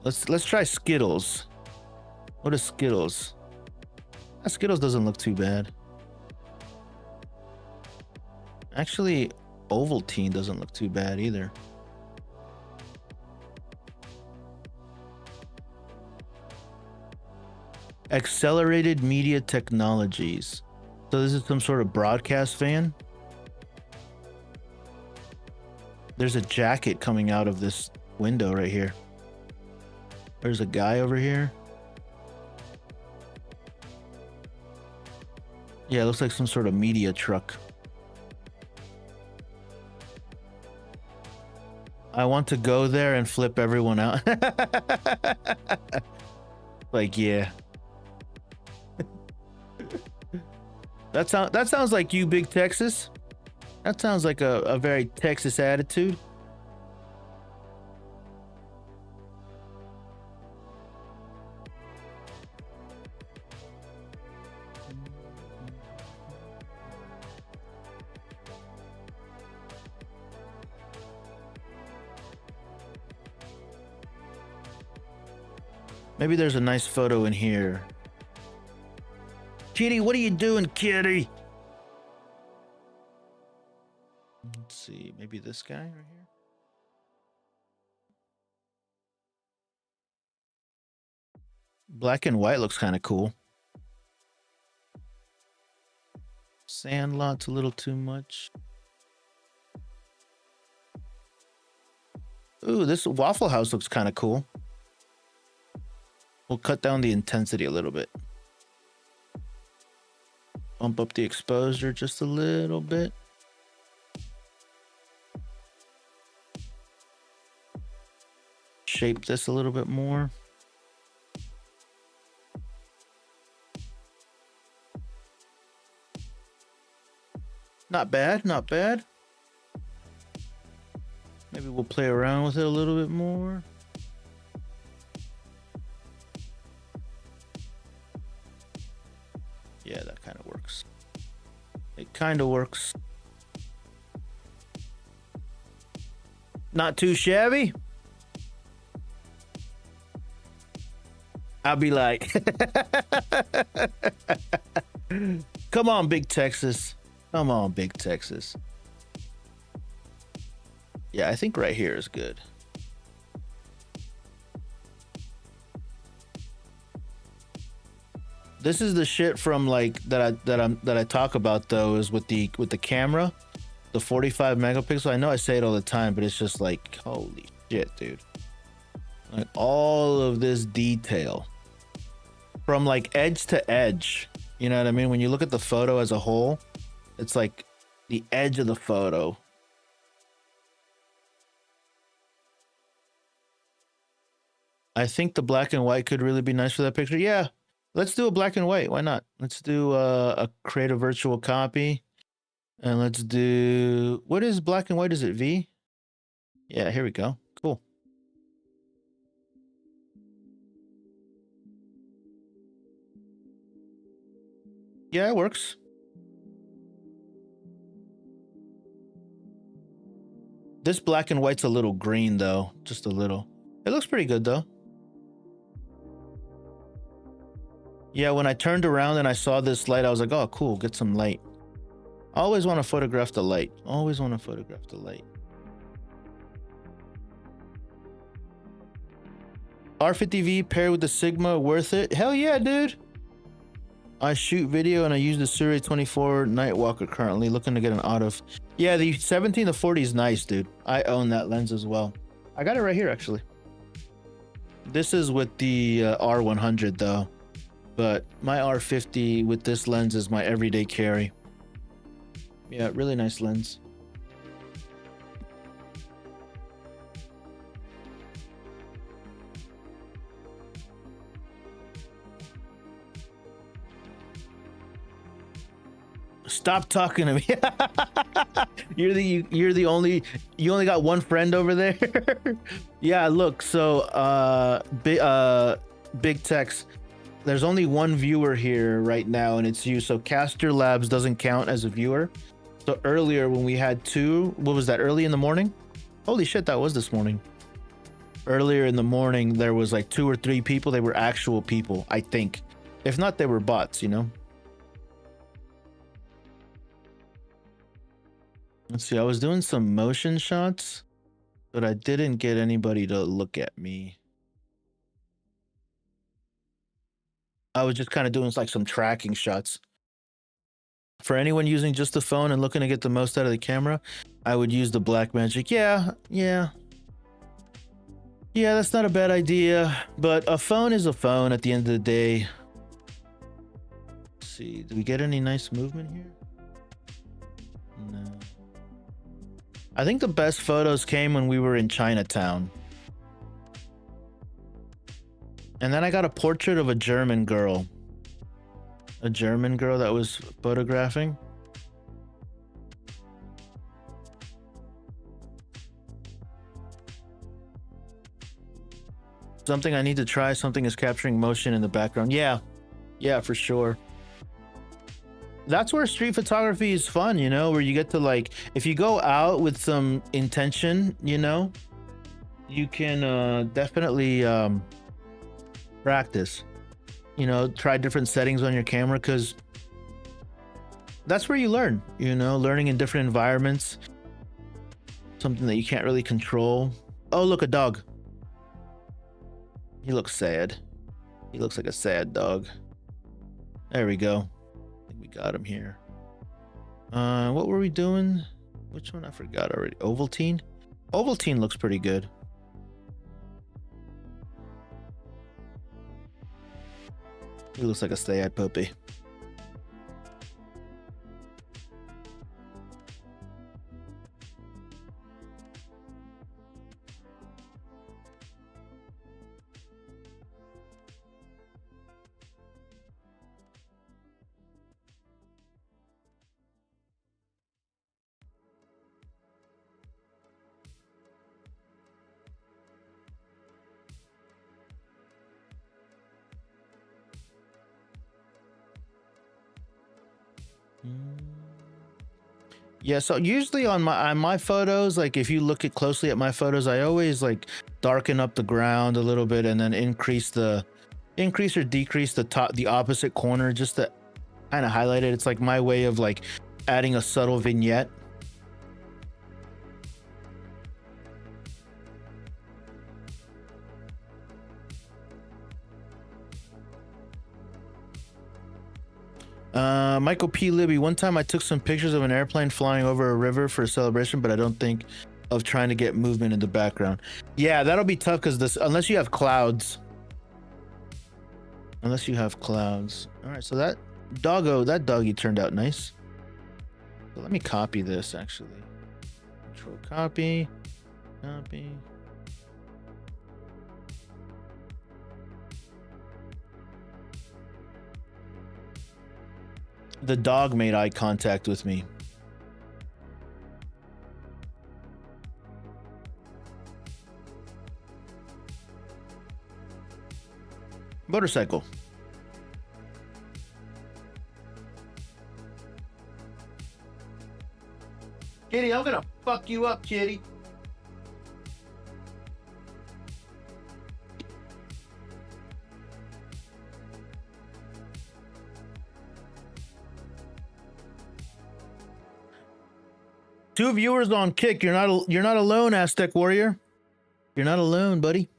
Let's try Skittles. What is Skittles? Skittles doesn't look too bad. Actually, Ovaltine doesn't look too bad either. Accelerated Media Technologies. So this is some sort of broadcast fan. There's a jacket coming out of this window right here. There's a guy over here. Yeah, it looks like some sort of media truck. I want to go there and flip everyone out. Like, yeah. That sounds like you, Big Texas. That sounds like a very Texas attitude. Maybe there's a nice photo in here. Kitty, what are you doing, Kitty? Let's see, maybe this guy right here. Black and white looks kind of cool. Sandlot's a little too much. Ooh, this Waffle House looks kind of cool. We'll cut down the intensity a little bit. Bump up the exposure just a little bit. Shape this a little bit more. Not bad, not bad. Maybe we'll play around with it a little bit more. Yeah, that kind of works. It kind of works. Not too shabby. I'll be like, come on, Big Texas. Come on, Big Texas. Yeah, I think right here is good. This is the shit from like that I talk about though, is with the camera, the 45 megapixel. I know I say it all the time, but it's just like, holy shit, dude. Like all of this detail from like edge to edge. You know what I mean? When you look at the photo as a whole, it's like the edge of the photo. I think the black and white could really be nice for that picture. Yeah. Let's do a black and white. Why not? Let's do a create a virtual copy. And let's do, what is black and white? Is it V? Yeah, here we go. Cool. Yeah, it works. This black and white's a little green though, just a little. It looks pretty good though. Yeah, when I turned around and I saw this light, I was like, oh, cool, get some light. I always want to photograph the light. Always want to photograph the light. R50V paired with the Sigma, worth it? Hell yeah, dude. I shoot video and I use the Surrey 24 Nightwalker currently, looking to get an auto. Yeah, the 17 to 40 is nice, dude. I own that lens as well. I got it right here, actually. This is with the R100 though. But my R50 with this lens is my everyday carry. Yeah, really nice lens. Stop talking to me. You only got one friend over there. Yeah, look, so Big Tex. There's only one viewer here right now, and it's you. So Caster Labs doesn't count as a viewer. So earlier when we had two, what was that, early in the morning? Holy shit, that was this morning. Earlier in the morning, there was like 2 or 3 people. They were actual people, I think. If not, they were bots, you know? Let's see, I was doing some motion shots, but I didn't get anybody to look at me. I was just kind of doing like some tracking shots. For anyone using just the phone and looking to get the most out of the camera, I would use the Blackmagic. Yeah, that's not a bad idea, but a phone is a phone at the end of the day. Let's see, do we get any nice movement here? No. I think the best photos came when we were in Chinatown. And then I got a portrait of a German girl. A German girl that was photographing. Something I need to try. Something is capturing motion in the background. Yeah, for sure. That's where street photography is fun, you know, where you get to, like, if you go out with some intention, you know, you can definitely practice, you know, try different settings on your camera, because that's where you learn, you know, learning in different environments, something that you can't really control. Oh, look, a dog. He looks sad. He looks like a sad dog. There we go. I think we got him here. What were we doing? Which one? I forgot already. Ovaltine? Ovaltine looks pretty good. He looks like a sad puppy. Yeah, so usually on my photos, like if you look at closely at my photos, I always like darken up the ground a little bit and then increase or decrease the opposite corner just to kind of highlight it. It's like my way of like adding a subtle vignette. Michael P. Libby, one time I took some pictures of an airplane flying over a river for a celebration, but I don't think of trying to get movement in the background. Yeah, that'll be tough because unless you have clouds. All right, so that doggy turned out nice. So let me copy this actually. Control copy. The dog made eye contact with me. Motorcycle. Kitty, I'm gonna fuck you up, kitty. Two viewers on Kick. You're not alone, Aztec Warrior. You're not alone, buddy.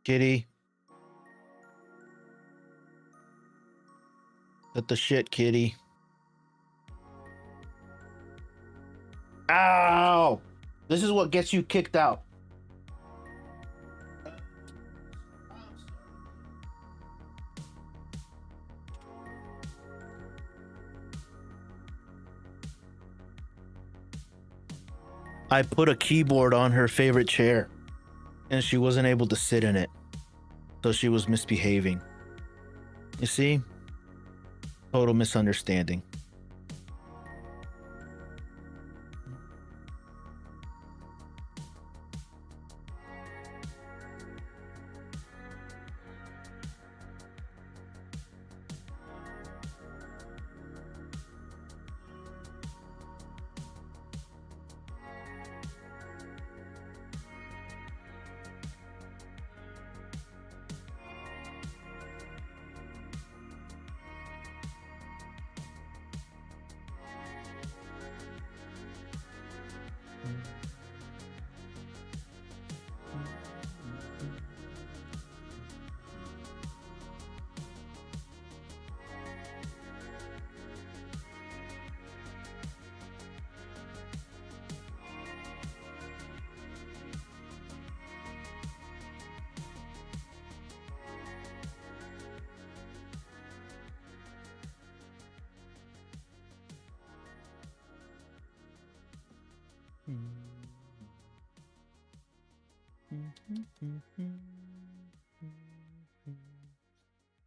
Kitty. Let the shit, kitty. Ow! This is what gets you kicked out. I put a keyboard on her favorite chair and she wasn't able to sit in it. So she was misbehaving. You see? Total misunderstanding.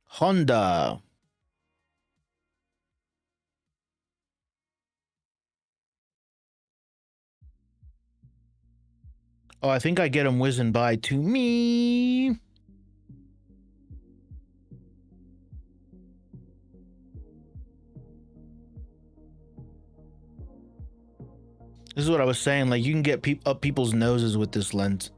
Honda. Oh, I think I get them whizzing by to me. This is what I was saying. Like, you can get up people's noses with this lens.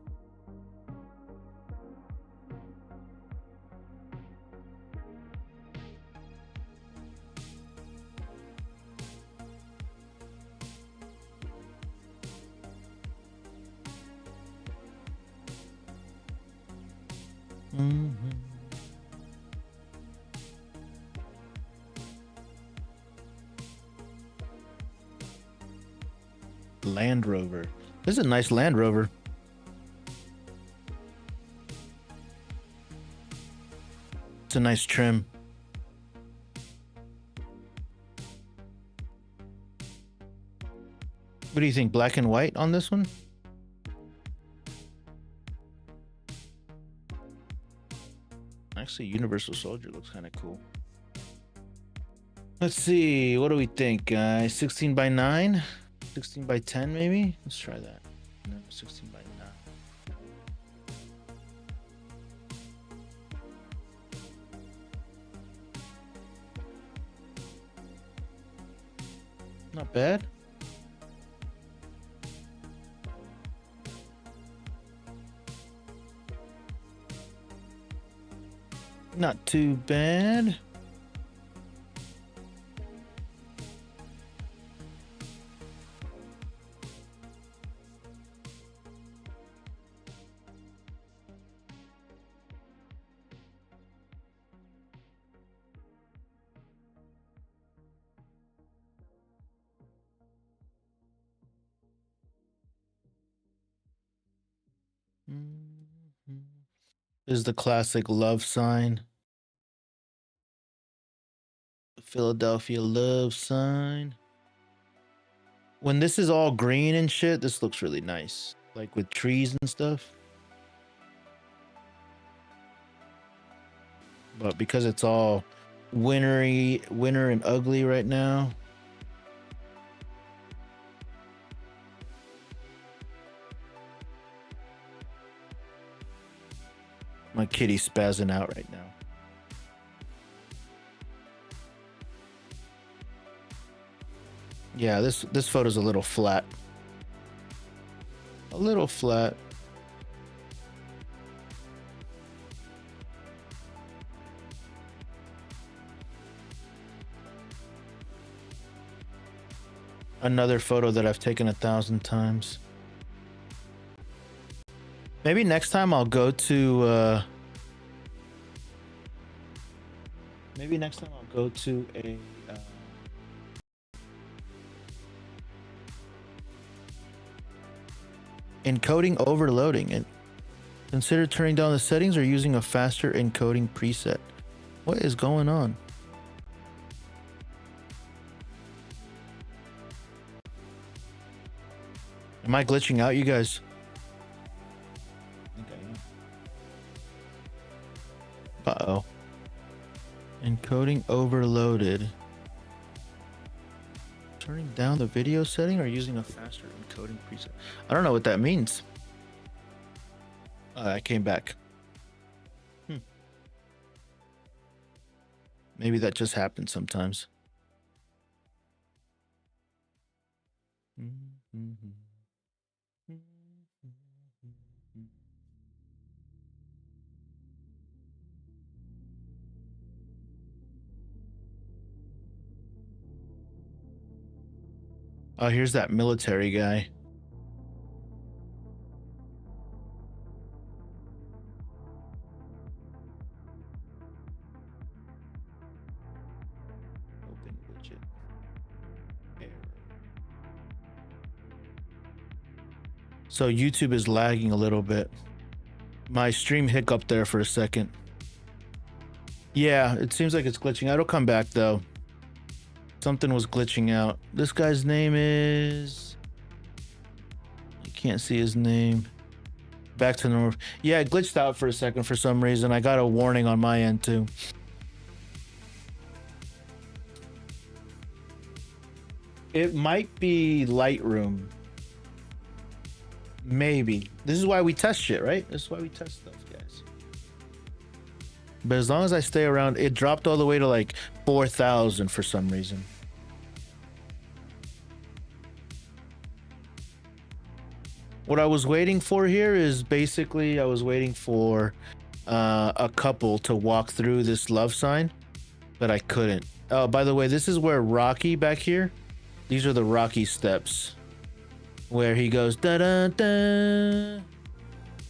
Land Rover. This is a nice Land Rover. It's a nice trim. What do you think? Black and white on this one? Actually, Universal Soldier looks kind of cool. Let's see. What do we think, guys? 16 by 9? 16 by 10, maybe? Let's try that. No, 16 by 9. Not bad. Not too bad. This is the classic love sign. The Philadelphia love sign. When this is all green and shit, this looks really nice. Like with trees and stuff. But because it's all winter and ugly right now. My kitty's spazzing out right now. Yeah, this photo's a little flat. A little flat. Another photo that I've taken 1,000 times. Maybe next time I'll go to a encoding overloading and consider turning down the settings or using a faster encoding preset. What is going on? Am I glitching out, you guys? Uh-oh. Encoding overloaded. Turning down the video setting or using a faster encoding preset? I don't know what that means. I came back. Maybe that just happens sometimes. Oh, here's that military guy. Open widget. Error. So YouTube is lagging a little bit. My stream hiccuped there for a second. Yeah, it seems like it's glitching out. It'll come back though. Something was glitching out. This guy's name is... I can't see his name. Back to normal. Yeah, it glitched out for a second for some reason. I got a warning on my end too. It might be Lightroom. Maybe. This is why we test shit, right? This is why we test stuff, guys. But as long as I stay around, it dropped all the way to like 4,000 for some reason. What I was waiting for here is basically I was waiting for a couple to walk through this love sign, but I couldn't. Oh, by the way, this is where Rocky back here. These are the Rocky steps where he goes da da da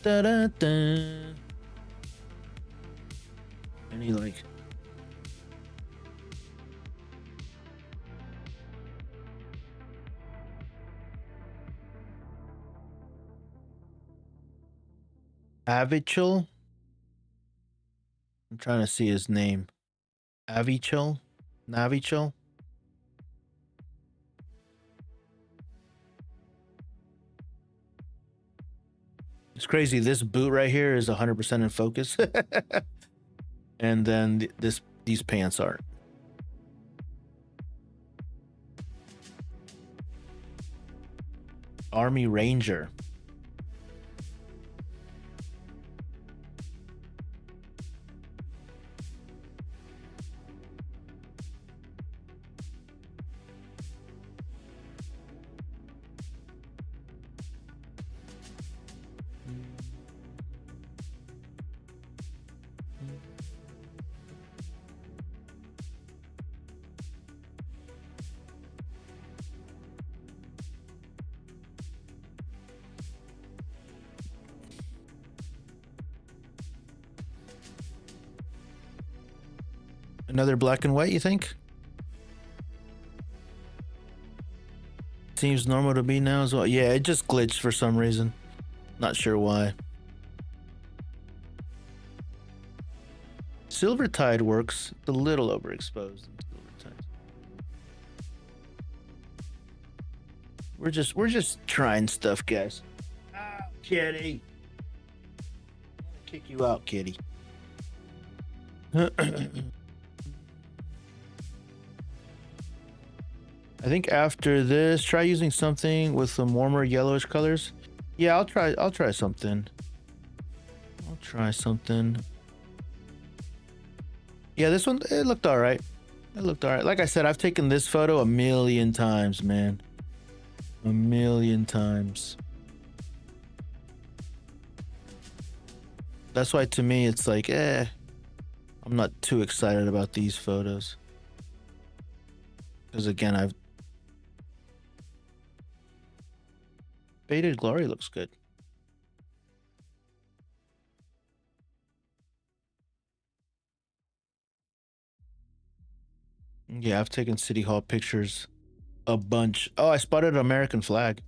da da da, and he like. Avichel. I'm trying to see his name. Avichel? Navichel? It's crazy. This boot right here is 100% in focus. And then these pants aren't. Army Ranger. Another black and white, you think? Seems normal to me now as well. Yeah, it just glitched for some reason. Not sure why. Silver Tide works. It's a little overexposed. We're just trying stuff, guys. Ah, kitty. I'm gonna kick you out, kitty. I think after this, try using something with some warmer yellowish colors. Yeah, I'll try something. I'll try something. Yeah, this one, it looked all right. It looked all right. Like I said, I've taken this photo a million times, man. A million times. That's why to me, it's like, I'm not too excited about these photos. Because again, I've Faded Glory looks good. Yeah, I've taken City Hall pictures a bunch. Oh, I spotted an American flag.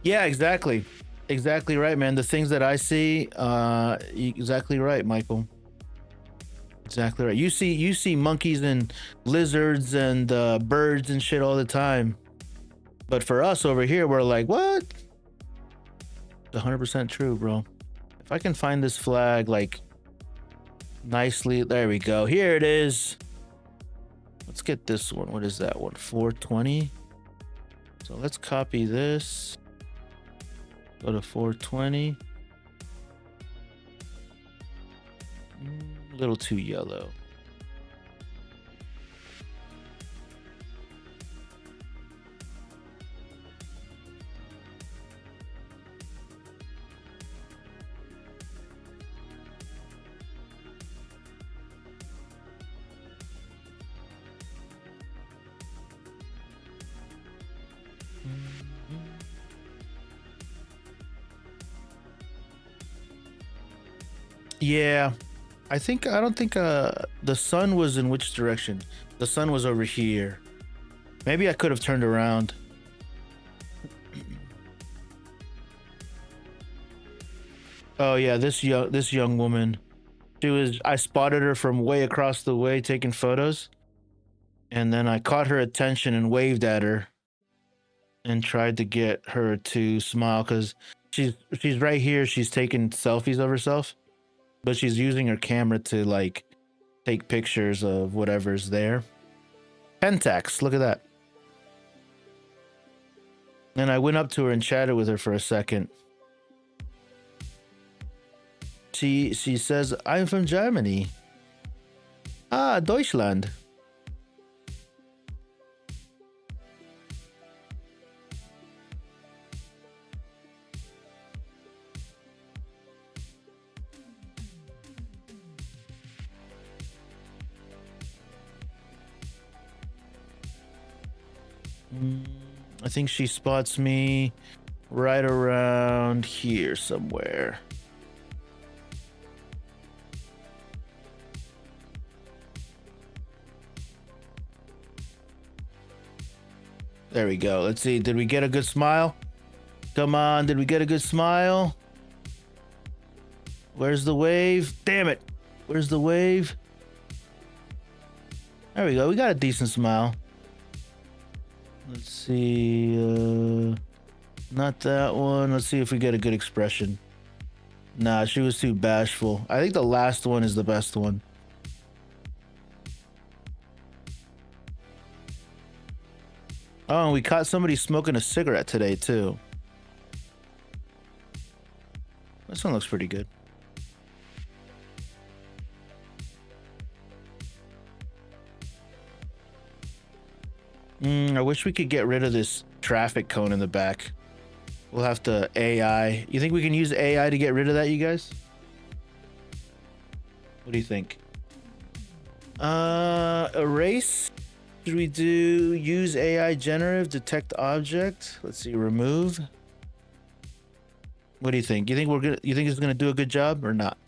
Yeah, exactly. Exactly right, man. The things that I see, exactly right, Michael. Exactly right. You see monkeys and lizards and birds and shit all the time. But for us over here, we're like, what? It's 100% true, bro. If I can find this flag like nicely, there we go. Here it is. Let's get this one. What is that one? 420. So let's copy this. Go to 420. A little too yellow. Yeah, I don't think the sun was in which direction? The sun was over here. Maybe I could have turned around. Oh yeah, this young woman. I spotted her from way across the way taking photos, and then I caught her attention and waved at her and tried to get her to smile because she's right here. She's taking selfies of herself, but she's using her camera to like take pictures of whatever's there. Pentax, look at that. And I went up to her and chatted with her for a second. She says, "I'm from Germany." Ah, Deutschland. I think she spots me right around here somewhere. There we go. Let's see. Did we get a good smile? Come on. Did we get a good smile? Where's the wave? Damn it. Where's the wave? There we go. We got a decent smile. Let's see. Not that one. Let's see if we get a good expression. Nah, she was too bashful. I think the last one is the best one. Oh, and we caught somebody smoking a cigarette today, too. This one looks pretty good. I wish we could get rid of this traffic cone in the back. We'll have to AI. You think we can use AI to get rid of that, you guys? What do you think? Erase? Should we do use AI generative, detect object? Let's see, remove. What do you think? You think it's gonna do a good job or not?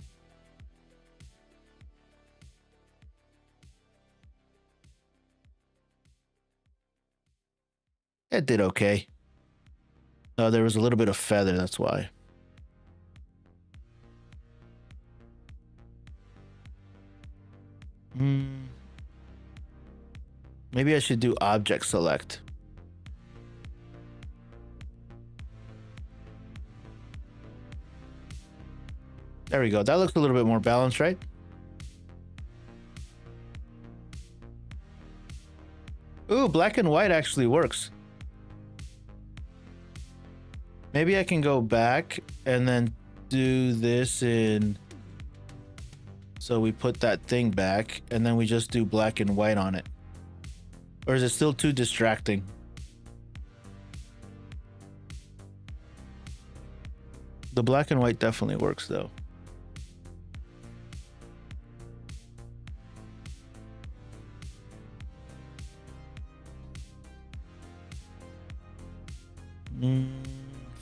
It did okay. Oh, there was a little bit of feather, that's why. Maybe I should do object select. There we go. That looks a little bit more balanced, right? Ooh, black and white actually works. Maybe I can go back and then do this in... So we put that thing back and then we just do black and white on it. Or is it still too distracting? The black and white definitely works though.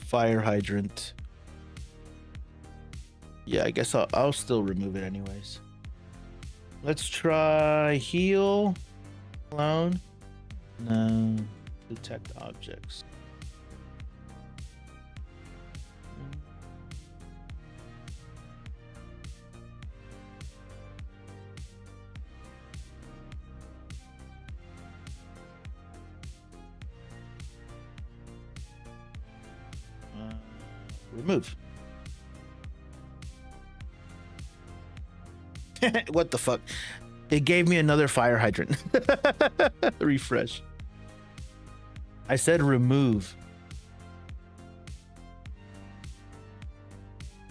Fire hydrant. Yeah, I guess I'll still remove it anyways. Let's try heal. Clone. No. Detect objects. Remove. What the fuck? It gave me another fire hydrant. Refresh. I said remove.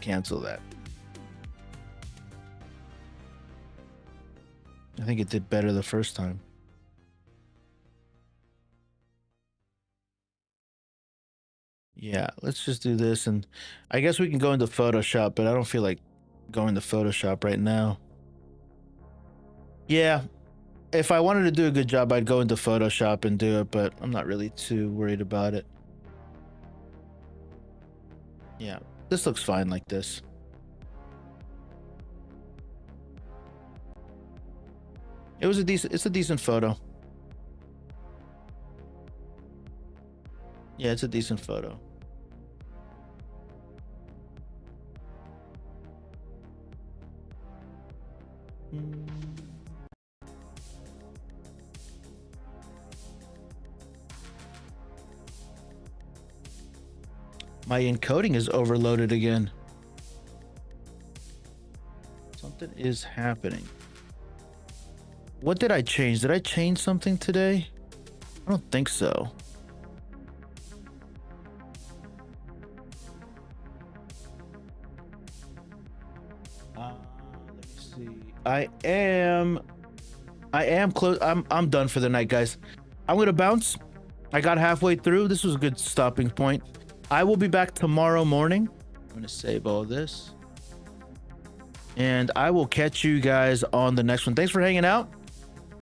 Cancel that. I think it did better the first time. Yeah, let's just do this, and I guess we can go into Photoshop, but I don't feel like going to Photoshop right now. Yeah, if I wanted to do a good job, I'd go into Photoshop and do it, but I'm not really too worried about it. Yeah, this looks fine like this. It's a decent photo. Yeah, it's a decent photo. My encoding is overloaded again. Something is happening. What did I change? Did I change something today? I don't think so. Let me see. I am close. I'm done for the night, guys. I'm gonna bounce. I got halfway through. This was a good stopping point. I will be back tomorrow morning. I'm gonna save all this. And I will catch you guys on the next one. Thanks for hanging out.